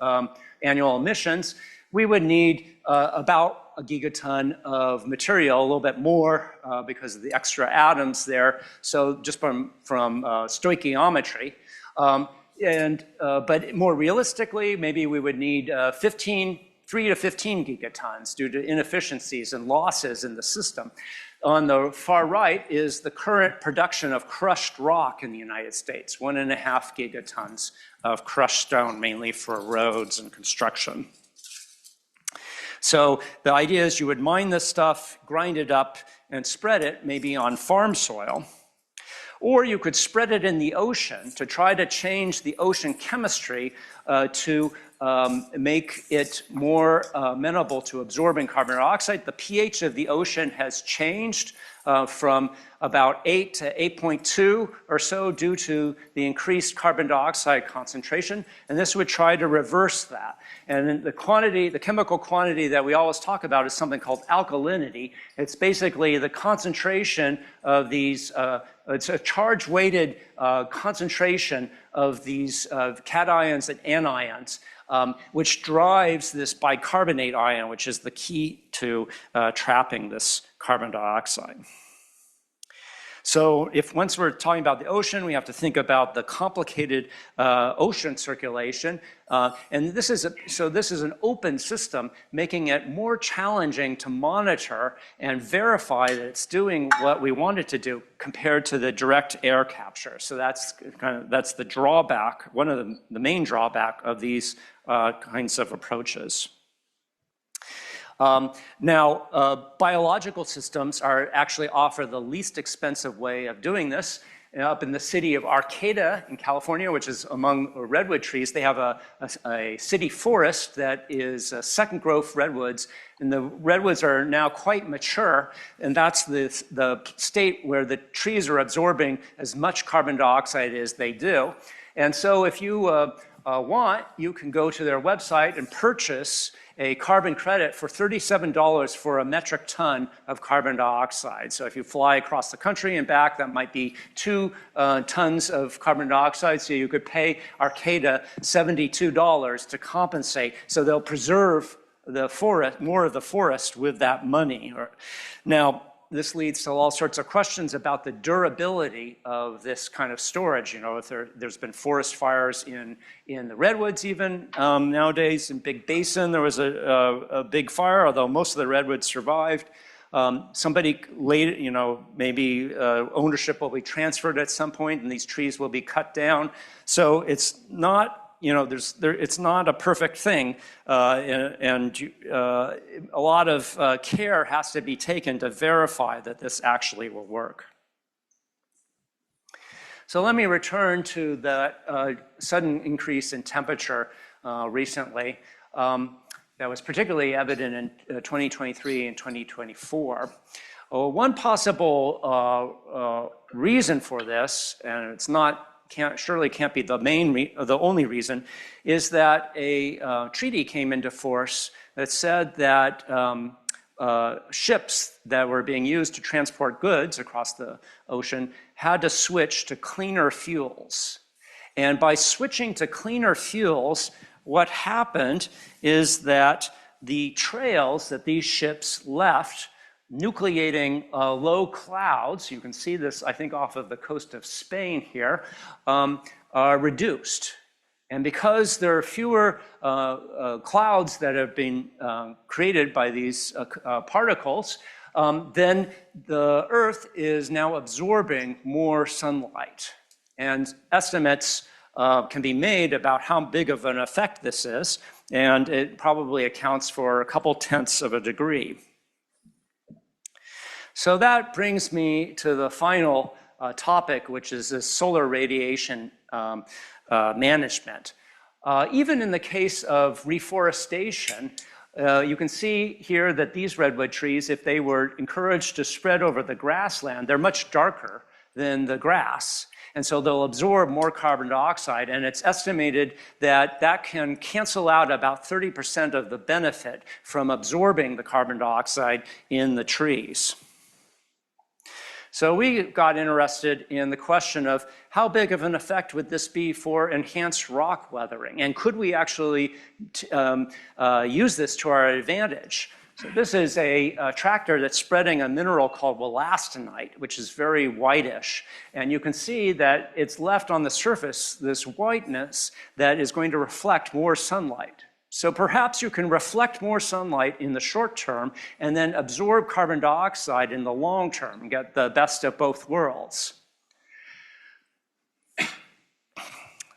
annual emissions, we would need about a gigaton of material, a little bit more because of the extra atoms there. So just from stoichiometry. But more realistically, maybe we would need 3 to 15 gigatons due to inefficiencies and losses in the system. On the far right is the current production of crushed rock in the United States, 1.5 gigatons of crushed stone, mainly for roads and construction. So the idea is you would mine this stuff, grind it up, and spread it maybe on farm soil. Or you could spread it in the ocean to try to change the ocean chemistry to make it more amenable to absorbing carbon dioxide. The pH of the ocean has changed from about 8 to 8.2 or so due to the increased carbon dioxide concentration, and this would try to reverse that. And the quantity, the chemical quantity that we always talk about is something called alkalinity. It's basically the concentration of these, it's a charge-weighted concentration of these cations and anions, which drives this bicarbonate ion, which is the key to trapping this carbon dioxide. So once we're talking about the ocean, we have to think about the complicated ocean circulation. And this is an open system, making it more challenging to monitor and verify that it's doing what we want it to do compared to the direct air capture. So that's the drawback, one of the main drawback of these kinds of approaches. Biological systems actually offer the least expensive way of doing this. Up in the city of Arcata in California, which is among redwood trees, they have a city forest that is second growth redwoods, and the redwoods are now quite mature, and that's the state where the trees are absorbing as much carbon dioxide as they do. And so if you want, you can go to their website and purchase a carbon credit for $37 for a metric ton of carbon dioxide. So if you fly across the country and back, that might be 2 tons of carbon dioxide. So you could pay Arcata $72 to compensate. So they'll preserve the forest, more of the forest with that money. Now, this leads to all sorts of questions about the durability of this kind of storage. You know, if there's been forest fires in the redwoods even nowadays. In Big Basin, there was a big fire, although most of the redwoods survived. Somebody later, you know, maybe ownership will be transferred at some point and these trees will be cut down. So it's not, you know, it's not a perfect thing, and a lot of care has to be taken to verify that this actually will work. So let me return to the sudden increase in temperature recently that was particularly evident in 2023 and 2024. One possible reason for this, and it's not surely can't be the only reason, is that a treaty came into force that said that ships that were being used to transport goods across the ocean had to switch to cleaner fuels. And by switching to cleaner fuels, what happened is that the trails that these ships left nucleating low clouds, you can see this, I think, off of the coast of Spain here, are reduced. And because there are fewer clouds that have been created by these particles, then the Earth is now absorbing more sunlight. And estimates can be made about how big of an effect this is, and it probably accounts for a couple tenths of a degree. So that brings me to the final topic, which is this solar radiation management. Even in the case of reforestation, you can see here that these redwood trees, if they were encouraged to spread over the grassland, they're much darker than the grass. And so they'll absorb more carbon dioxide, and it's estimated that that can cancel out about 30% of the benefit from absorbing the carbon dioxide in the trees. So we got interested in the question of how big of an effect would this be for enhanced rock weathering, and could we actually use this to our advantage? So this is a tractor that's spreading a mineral called wollastonite, which is very whitish. And you can see that it's left on the surface this whiteness that is going to reflect more sunlight. So perhaps you can reflect more sunlight in the short term and then absorb carbon dioxide in the long term and get the best of both worlds.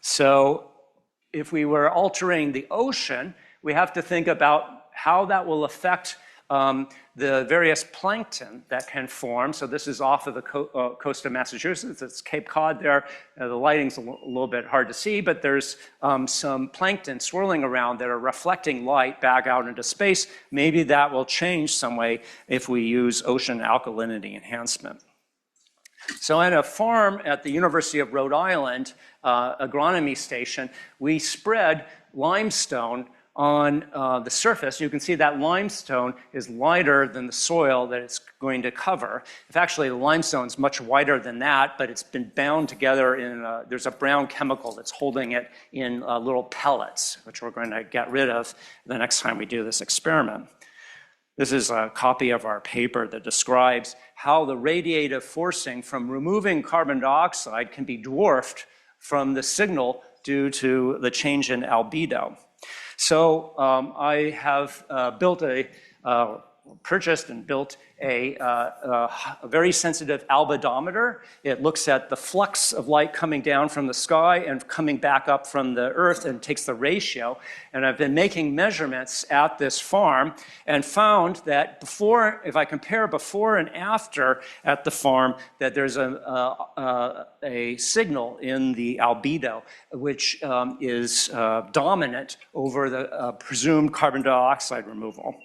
So if we were altering the ocean, we have to think about how that will affect the various plankton that can form. So this is off of the coast of Massachusetts. It's Cape Cod there. The lighting's a little bit hard to see, but there's some plankton swirling around that are reflecting light back out into space. Maybe that will change some way if we use ocean alkalinity enhancement. So at a farm at the University of Rhode Island, agronomy station, we spread limestone on the surface. You can see that limestone is lighter than the soil that it's going to cover. If actually the limestone is much whiter than that, but it's been bound together in, there's a brown chemical that's holding it in little pellets, which we're going to get rid of the next time we do this experiment. This is a copy of our paper that describes how the radiative forcing from removing carbon dioxide can be dwarfed from the signal due to the change in albedo. So I have purchased and built a very sensitive albedometer. It looks at the flux of light coming down from the sky and coming back up from the earth and takes the ratio. And I've been making measurements at this farm and found that before, if I compare before and after at the farm, that there's a signal in the albedo, which is dominant over the presumed carbon dioxide removal.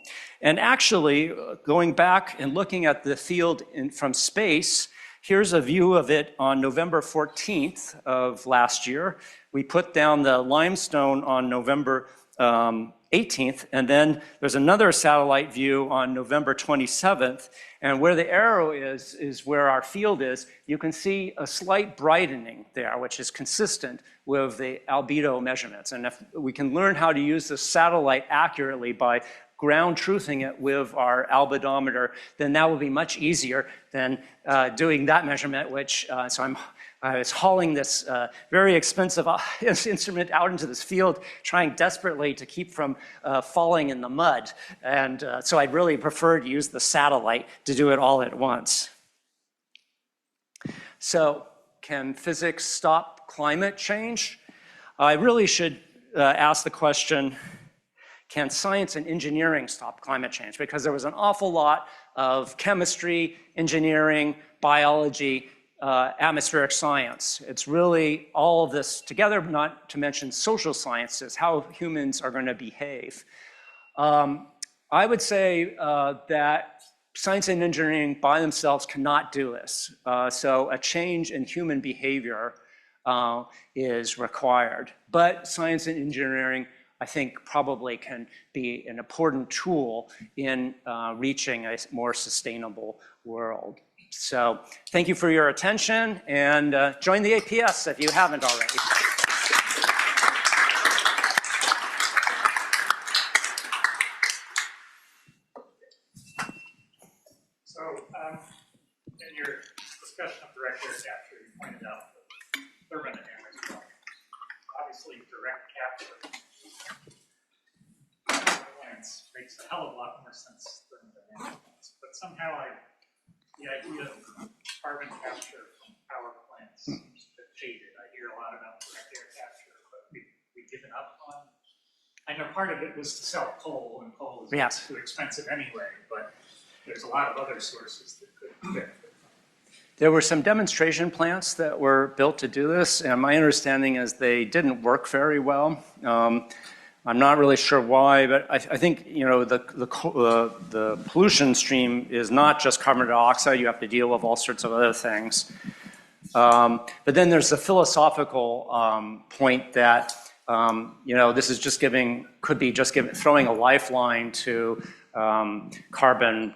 And actually, going back and looking at the field from space, here's a view of it on November 14th of last year. We put down the limestone on November 18th, and then there's another satellite view on November 27th. And where the arrow is where our field is. You can see a slight brightening there, which is consistent with the albedo measurements. And if we can learn how to use the satellite accurately by ground truthing it with our albedometer, then that will be much easier than doing that measurement, which, I was hauling this very expensive instrument out into this field, trying desperately to keep from falling in the mud. And so I'd really prefer to use the satellite to do it all at once. So can physics stop climate change? I really should ask the question, can science and engineering stop climate change? Because there was an awful lot of chemistry, engineering, biology, atmospheric science. It's really all of this together, not to mention social sciences, how humans are going to behave. I would say that science and engineering by themselves cannot do this. So a change in human behavior is required. But science and engineering, I think, probably can be an important tool in reaching a more sustainable world. So thank you for your attention, and join the APS if you haven't already. So in your discussion of direct air capture, you pointed out the thermodynamics problem. Obviously, direct capture plants makes a hell of a lot more sense than thermodynamics, but somehow the idea of carbon capture from power plants seems a bit jaded. I hear a lot about direct air capture, but we've given up on. I know part of it was to sell coal, and coal is too expensive anyway, but there's a lot of other sources that could benefit. There were some demonstration plants that were built to do this, and my understanding is they didn't work very well. I'm not really sure why, but I think the pollution stream is not just carbon dioxide. You have to deal with all sorts of other things. But then there's the philosophical point that this is just throwing a lifeline to carbon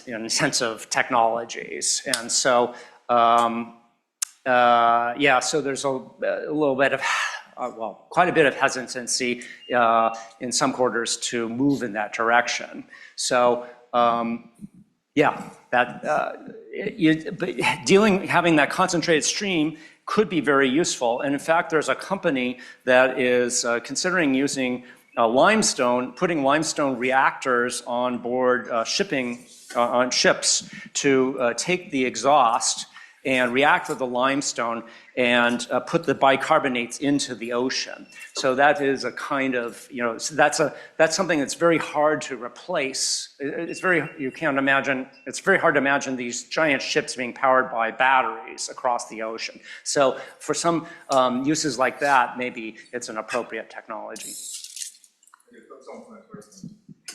intensive technologies, and so so there's a little bit of well, quite a bit of hesitancy in some quarters to move in that direction. So, yeah, that having that concentrated stream could be very useful. And in fact, there's a company that is considering using limestone, putting limestone reactors on board on ships to take the exhaust and react with the limestone and put the bicarbonates into the ocean. So that is a kind of, that's something that's very hard to replace. It's very hard to imagine these giant ships being powered by batteries across the ocean. So for some uses like that, maybe it's an appropriate technology.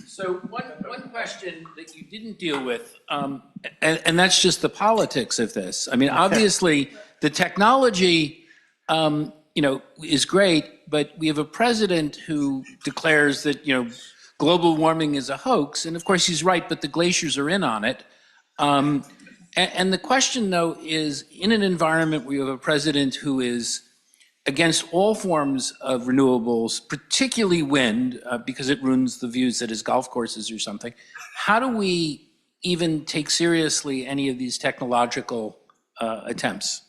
So one question that you didn't deal with, and that's just the politics of this. I mean, obviously, the technology, is great, but we have a president who declares that, global warming is a hoax, and of course he's right, but the glaciers are in on it. And the question, though, is in an environment where you have a president who is against all forms of renewables, particularly wind, because it ruins the views at his golf courses or something. How do we even take seriously any of these technological attempts?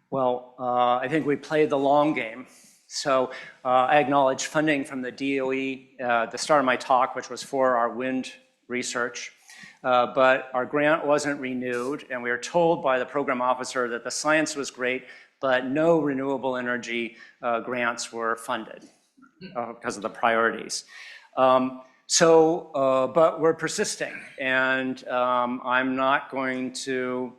Well, I think we play the long game. So I acknowledge funding from the DOE at the start of my talk, which was for our wind research. But our grant wasn't renewed, and we were told by the program officer that the science was great, but no renewable energy grants were funded because of the priorities. But we're persisting, and I'm not going to,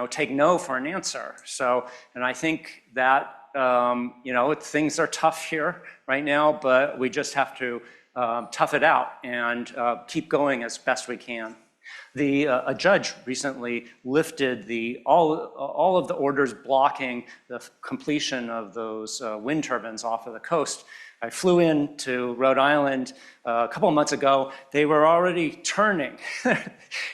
take no for an answer. So, and I think that, things are tough here right now, but we just have to tough it out and keep going as best we can. A judge recently lifted all of the orders blocking the completion of those wind turbines off of the coast. I flew in to Rhode Island a couple of months ago. They were already turning.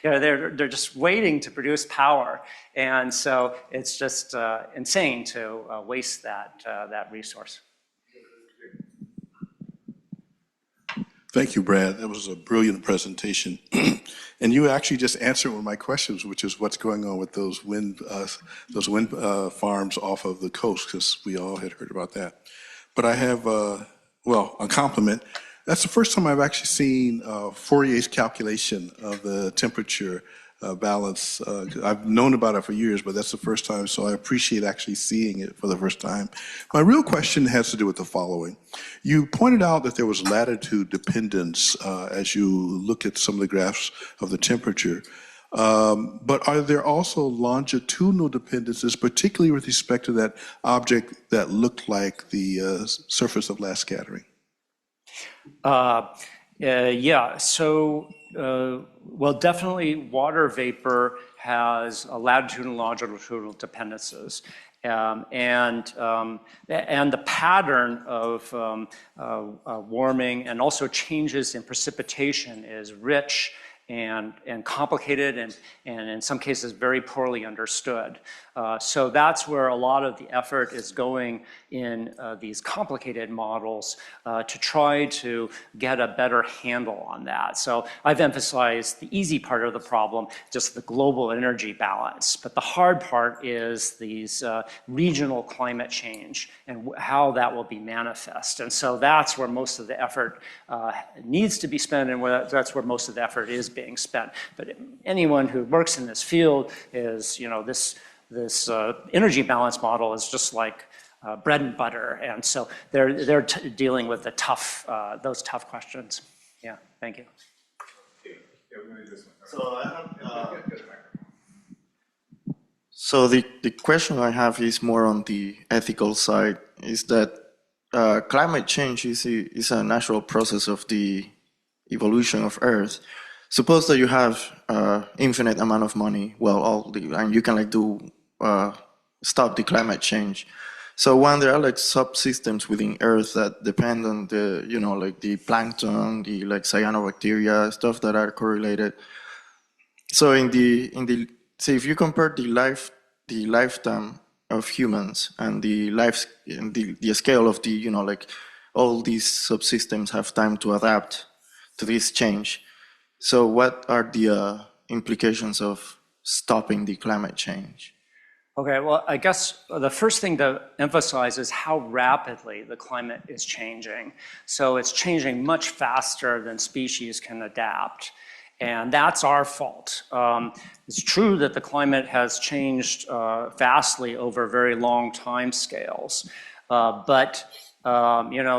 They're just waiting to produce power, and so it's just insane to waste that resource. Thank you, Brad. That was a brilliant presentation. And you actually just answered one of my questions, which is what's going on with those wind farms off of the coast, because we all had heard about that. But I have, a compliment. That's the first time I've actually seen Fourier's calculation of the temperature balance. I've known about it for years, but that's the first time, so I appreciate actually seeing it for the first time. My real question has to do with the following. You pointed out that there was latitude dependence as you look at some of the graphs of the temperature, but are there also longitudinal dependencies, particularly with respect to that object that looked like the surface of last scattering? Yeah, so, definitely water vapor has a latitude and longitudinal dependencies. And the pattern of warming and also changes in precipitation is rich and complicated and in some cases very poorly understood. So that's where a lot of the effort is going in these complicated models to try to get a better handle on that. So I've emphasized the easy part of the problem, just the global energy balance. But the hard part is these regional climate change and how that will be manifest. And so that's where most of the effort needs to be spent, and that's where most of the effort is being spent. But anyone who works in this field is, this energy balance model is just like bread and butter, and so they're dealing with those tough questions. Yeah, thank you. So the question I have is more on the ethical side. Is that climate change is a natural process of the evolution of Earth. Suppose that you have infinite amount of money, and you can stop the climate change. So when there are subsystems within Earth that depend on the, the plankton, the cyanobacteria, stuff that are correlated. So if you compare the lifetime of humans and the life and the scale of the, like all these subsystems have time to adapt to this change. So what are the implications of stopping the climate change? Okay, well, I guess the first thing to emphasize is how rapidly the climate is changing. So it's changing much faster than species can adapt. And that's our fault. It's true that the climate has changed vastly over very long time scales.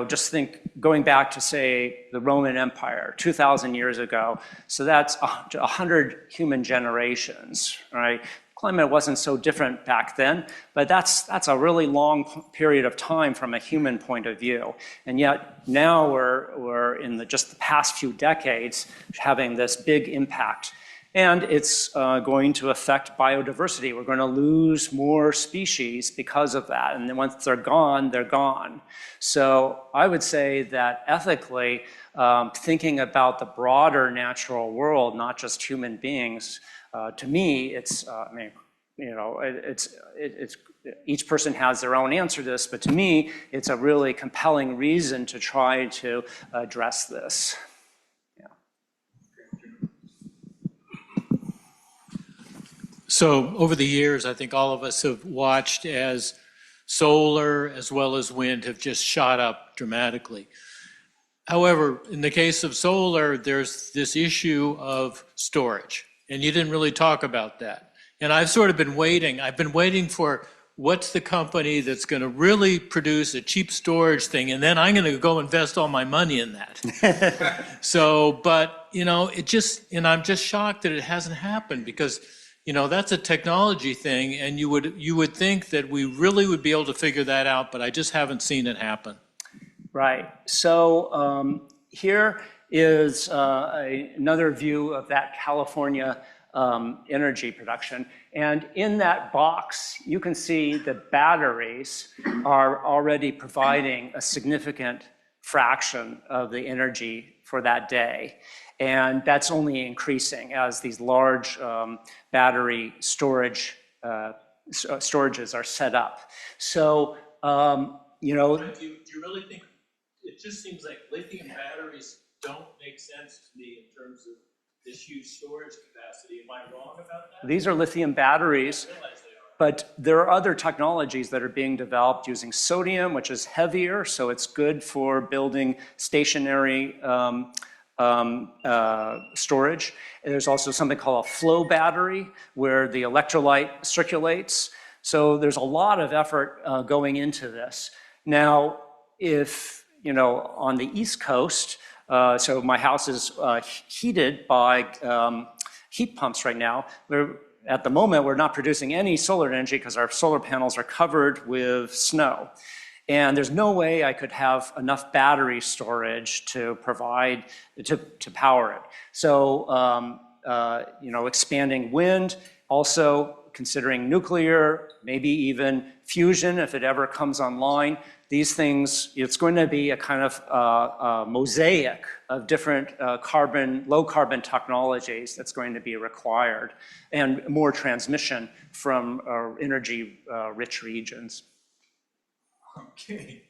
Just think going back to, say, the Roman Empire 2,000 years ago. So that's 100 human generations, right? Climate wasn't so different back then, but that's a really long period of time from a human point of view. And yet now we're in just the past few decades having this big impact. And it's going to affect biodiversity. We're going to lose more species because of that. And then once they're gone, they're gone. So I would say that ethically, thinking about the broader natural world, not just human beings, to me, it's each person has their own answer to this, but to me, it's a really compelling reason to try to address this. So over the years, I think all of us have watched as solar as well as wind have just shot up dramatically. However, in the case of solar, there's this issue of storage, and you didn't really talk about that. And I've sort of been waiting. I've been waiting for what's the company that's going to really produce a cheap storage thing, and then I'm going to go invest all my money in that. And I'm just shocked that it hasn't happened because, that's a technology thing, and you would think that we really would be able to figure that out, but I just haven't seen it happen. Right. So here is another view of that California energy production. And in that box, you can see that batteries are already providing a significant fraction of the energy for that day. And that's only increasing as these large battery storages are set up. So, Do you really think, it just seems like lithium batteries don't make sense to me in terms of this huge storage capacity. Am I wrong about that? These are lithium batteries, I realize they are. but there are other technologies that are being developed using sodium, which is heavier, so it's good for building stationary storage. And there's also something called a flow battery, where the electrolyte circulates. So there's a lot of effort going into this. Now, if, on the East Coast, so my house is heated by heat pumps right now. At the moment, we're not producing any solar energy because our solar panels are covered with snow. And there's no way I could have enough battery storage to provide, to power it. So, expanding wind, also considering nuclear, maybe even fusion if it ever comes online. These things, it's going to be a kind of mosaic of different low carbon technologies that's going to be required, and more transmission from energy rich regions. Okay.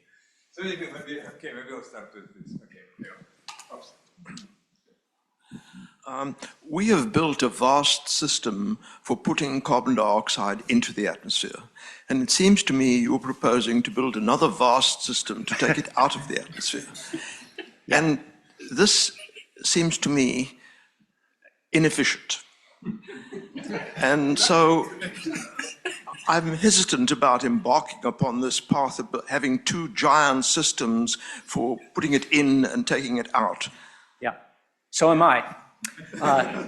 So maybe we'll start with this. Okay. We have built a vast system for putting carbon dioxide into the atmosphere. And it seems to me you're proposing to build another vast system to take it out of the atmosphere. And this seems to me inefficient. And so I'm hesitant about embarking upon this path of having two giant systems for putting it in and taking it out. Yeah, so am I.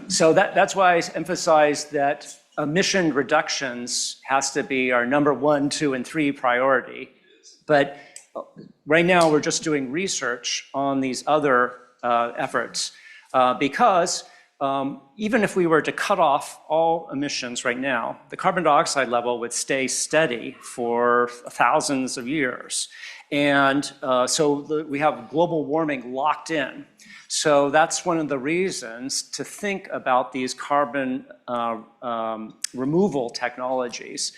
So that's why I emphasize that emission reductions has to be our number 1, 2, and 3 priority. But right now we're just doing research on these other efforts because even if we were to cut off all emissions right now, the carbon dioxide level would stay steady for thousands of years. And so we have global warming locked in. So that's one of the reasons to think about these carbon removal technologies.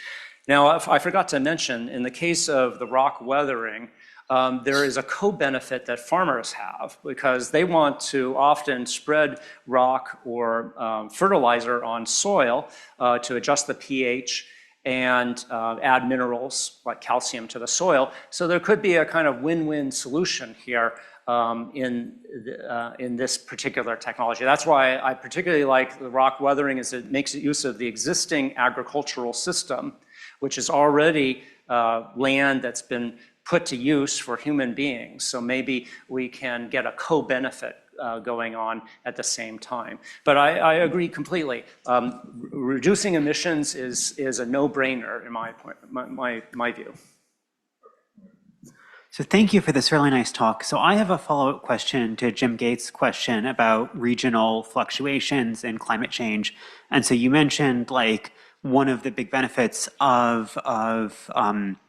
Now, I forgot to mention, in the case of the rock weathering, there is a co-benefit that farmers have because they want to often spread rock or fertilizer on soil to adjust the pH and add minerals like calcium to the soil. So there could be a kind of win-win solution here in this particular technology. That's why I particularly like the rock weathering, is it makes use of the existing agricultural system, which is already land that's been put to use for human beings. So maybe we can get a co-benefit going on at the same time. But I agree completely. Reducing emissions is a no-brainer in my view. So thank you for this really nice talk. So I have a follow-up question to Jim Gates' question about regional fluctuations and climate change. And so you mentioned like one of the big benefits of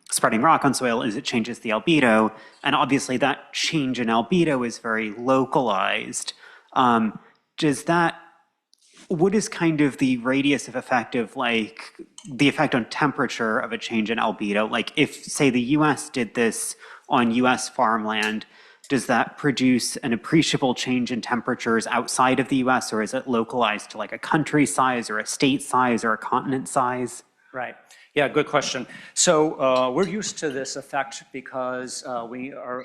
spreading rock on soil is it changes the albedo. And obviously that change in albedo is very localized. What is kind of the radius of effect of like the effect on temperature of a change in albedo? Like if, say, the US did this on US farmland, does that produce an appreciable change in temperatures outside of the US, or is it localized to like a country size or a state size or a continent size? Right. Yeah, good question. So we're used to this effect because we're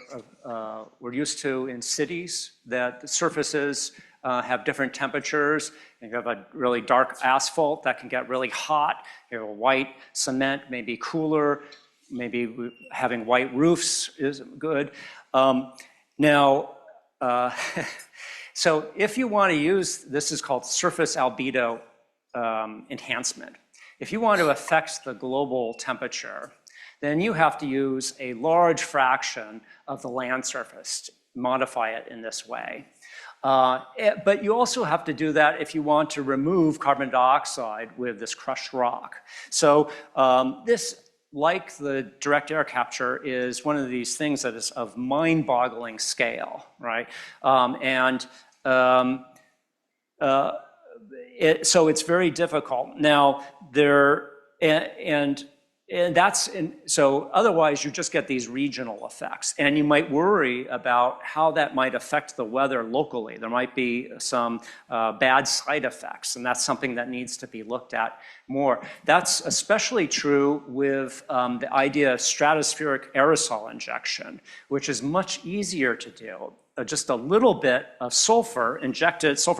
used to in cities that the surfaces have different temperatures. You have a really dark asphalt that can get really hot. You have a white cement, maybe cooler. Maybe having white roofs is good. So if you want to use, this is called surface albedo enhancement. If you want to affect the global temperature, then you have to use a large fraction of the land surface to modify it in this way. But you also have to do that if you want to remove carbon dioxide with this crushed rock. So this, like the direct air capture, is one of these things that is of mind-boggling scale, right? So it's very difficult. Now, so otherwise you just get these regional effects, and you might worry about how that might affect the weather locally. There might be some bad side effects, and that's something that needs to be looked at more. That's especially true with the idea of stratospheric aerosol injection, which is much easier to do. Just a little bit of sulfur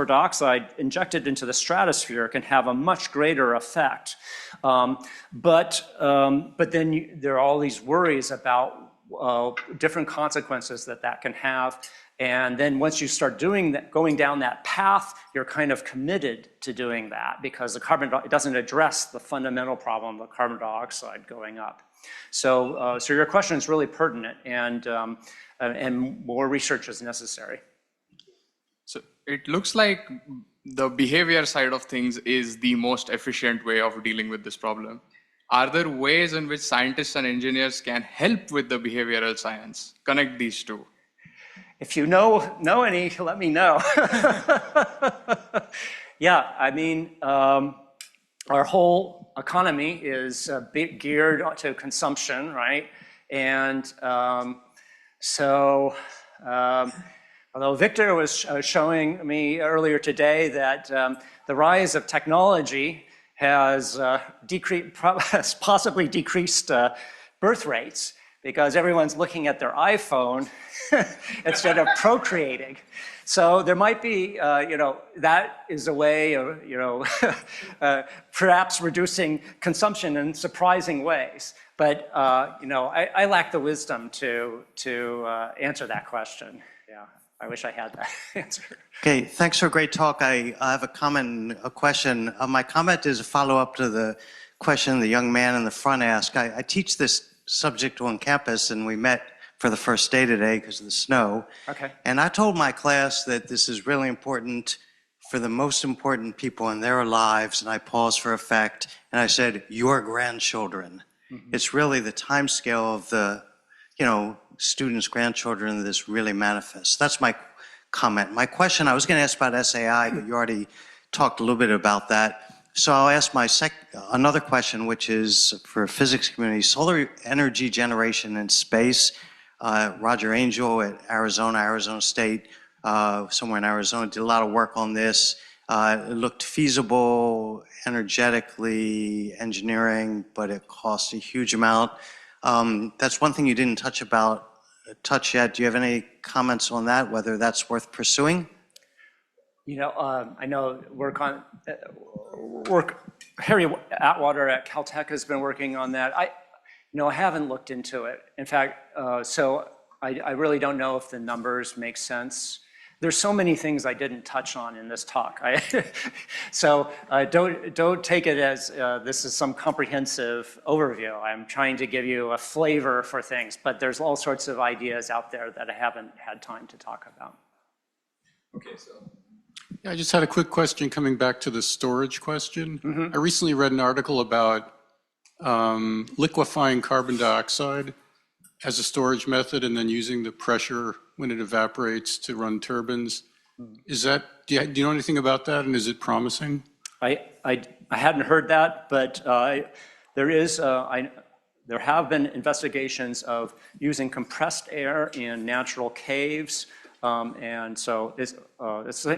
dioxide injected into the stratosphere can have a much greater effect. But then there are all these worries about different consequences that can have. And then once you start doing that, going down that path, you're kind of committed to doing that because it doesn't address the fundamental problem of carbon dioxide going up. So your question is really pertinent, and more research is necessary. So it looks like the behavior side of things is the most efficient way of dealing with this problem. Are there ways in which scientists and engineers can help with the behavioral science, connect these two? If you know any, let me know. Yeah, I mean, our whole economy is geared to consumption, right? And although Victor was showing me earlier today that the rise of technology has possibly decreased birth rates because everyone's looking at their iPhone instead of procreating. So there might be, that is a way of, perhaps reducing consumption in surprising ways. But, I lack the wisdom to answer that question. Yeah, I wish I had that answer. Okay, thanks for a great talk. I have a comment and a question. My comment is a follow-up to the question the young man in the front asked. I teach this subject on campus, and we met for the first day today because of the snow. Okay. And I told my class that this is really important for the most important people in their lives, and I paused for effect, and I said, your grandchildren. Mm-hmm. It's really the time scale of the, students' grandchildren that this really manifests. That's my comment. My question, I was going to ask about SAI, but you already talked a little bit about that. So I'll ask my another question, which is for physics community, solar energy generation in space. Roger Angel at Arizona State, somewhere in Arizona, did a lot of work on this. It looked feasible energetically, engineering, but it costs a huge amount. That's one thing you didn't touch yet. Do you have any comments on that, whether that's worth pursuing? You know, I know Harry Atwater at Caltech has been working on that. I haven't looked into it. In fact, so I really don't know if the numbers make sense. There's so many things I didn't touch on in this talk. So don't take it as this is some comprehensive overview. I'm trying to give you a flavor for things, but there's all sorts of ideas out there that I haven't had time to talk about. Okay, so. Yeah, I just had a quick question coming back to the storage question. I recently read an article about liquefying carbon dioxide as a storage method and then using the pressure when it evaporates to run turbines. Is that, do you know anything about that, and is it promising? I hadn't heard that, but there have been investigations of using compressed air in natural caves. And so it's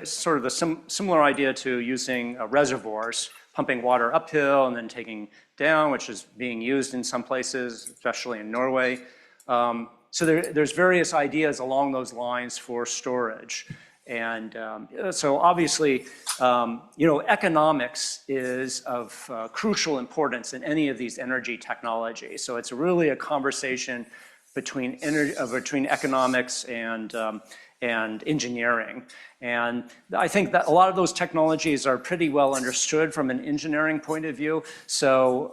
sort of the similar idea to using reservoirs, pumping water uphill and then taking down, which is being used in some places, especially in Norway. So there's various ideas along those lines for storage. And so obviously, economics is of crucial importance in any of these energy technologies. So it's really a conversation between economics and engineering. And I think that a lot of those technologies are pretty well understood from an engineering point of view. So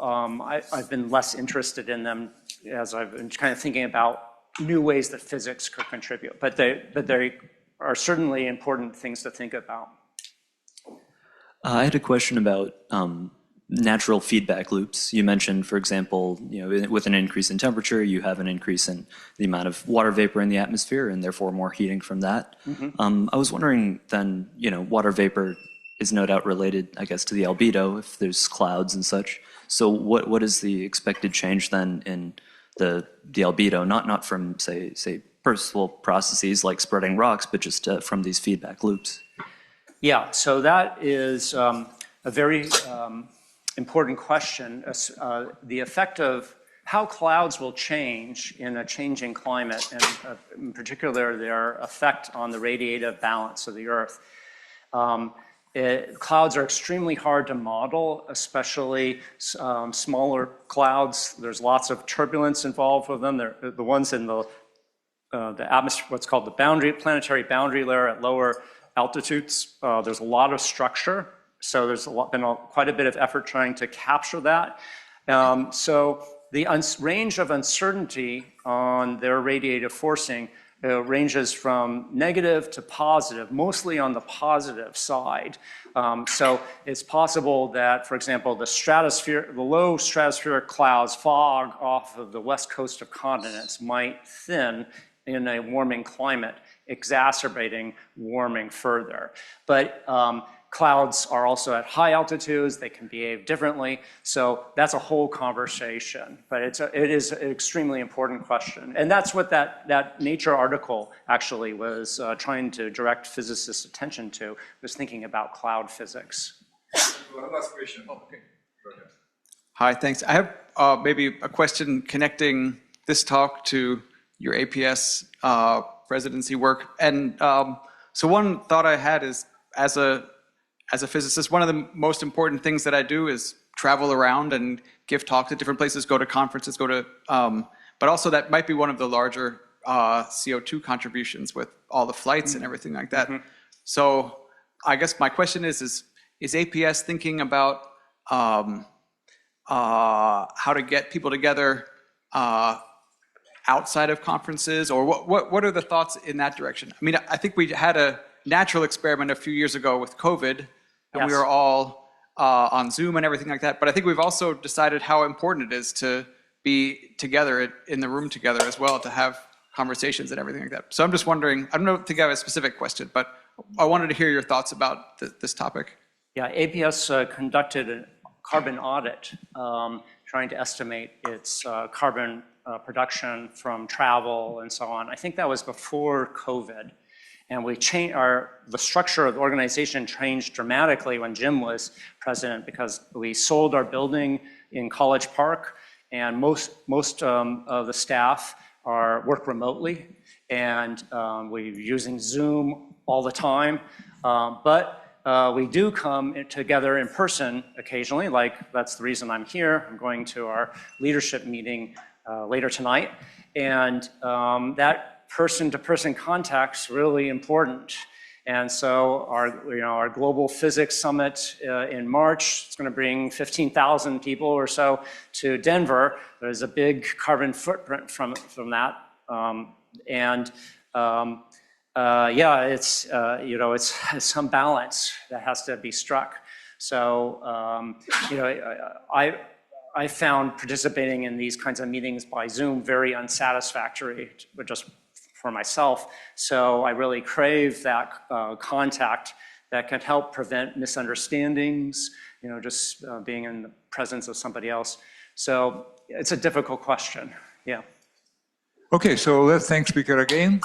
I've been less interested in them as I've been kind of thinking about new ways that physics could contribute. But they are certainly important things to think about. I had a question about natural feedback loops. You mentioned, for example, with an increase in temperature, you have an increase in the amount of water vapor in the atmosphere and therefore more heating from that. I was wondering then, water vapor is no doubt related, I guess, to the albedo if there's clouds and such. So what is the expected change then in the albedo, not from say personal processes like spreading rocks, but just from these feedback loops? Yeah, so that is a very important question. The effect of how clouds will change in a changing climate, and in particular their effect on the radiative balance of the Earth. Clouds are extremely hard to model, especially smaller clouds. There's lots of turbulence involved with them. They're the ones in the atmosphere, what's called the planetary boundary layer at lower altitudes. There's a lot of structure. So there's been quite a bit of effort trying to capture that. So the range of uncertainty on their radiative forcing ranges from negative to positive, mostly on the positive side. So it's possible that, for example, the low stratospheric clouds, fog off of the west coast of continents might thin in a warming climate, exacerbating warming further. But clouds are also at high altitudes, they can behave differently, so that's a whole conversation. But it is an extremely important question. And that's what that Nature article actually was trying to direct physicists' attention to, was thinking about cloud physics. One last question. Oh, okay. Go ahead. Hi, thanks. I have maybe a question connecting this talk to your APS presidency work. And so one thought I had is, as a physicist, one of the most important things that I do is travel around and give talks at different places, go to conferences, but also that might be one of the larger CO2 contributions with all the flights and everything like that. So I guess my question is APS thinking about how to get people together outside of conferences, or what are the thoughts in that direction? I mean, I think we had a natural experiment a few years ago with COVID, and we were all on Zoom and everything like that. But I think we've also decided how important it is to be together in the room together as well, to have conversations and everything like that. So I'm just wondering, I don't think I have a specific question, but I wanted to hear your thoughts about this topic. Yeah, APS conducted a carbon audit trying to estimate its carbon production from travel and so on. I think that was before COVID. And we changed the structure of the organization changed dramatically when Jim was president because we sold our building in College Park, and most of the staff work remotely, and we're using Zoom all the time. But we do come together in person occasionally, like that's the reason I'm here. I'm going to our leadership meeting later tonight, and that person-to-person contact's really important. And so our Global Physics Summit in March, it's going to bring 15,000 people or so to Denver. There's a big carbon footprint from that. Yeah, it's it's some balance that has to be struck. So I found participating in these kinds of meetings by Zoom very unsatisfactory, but just for myself. So I really crave that contact that can help prevent misunderstandings, just being in the presence of somebody else. So it's a difficult question, yeah. Okay, so let's thank speaker again.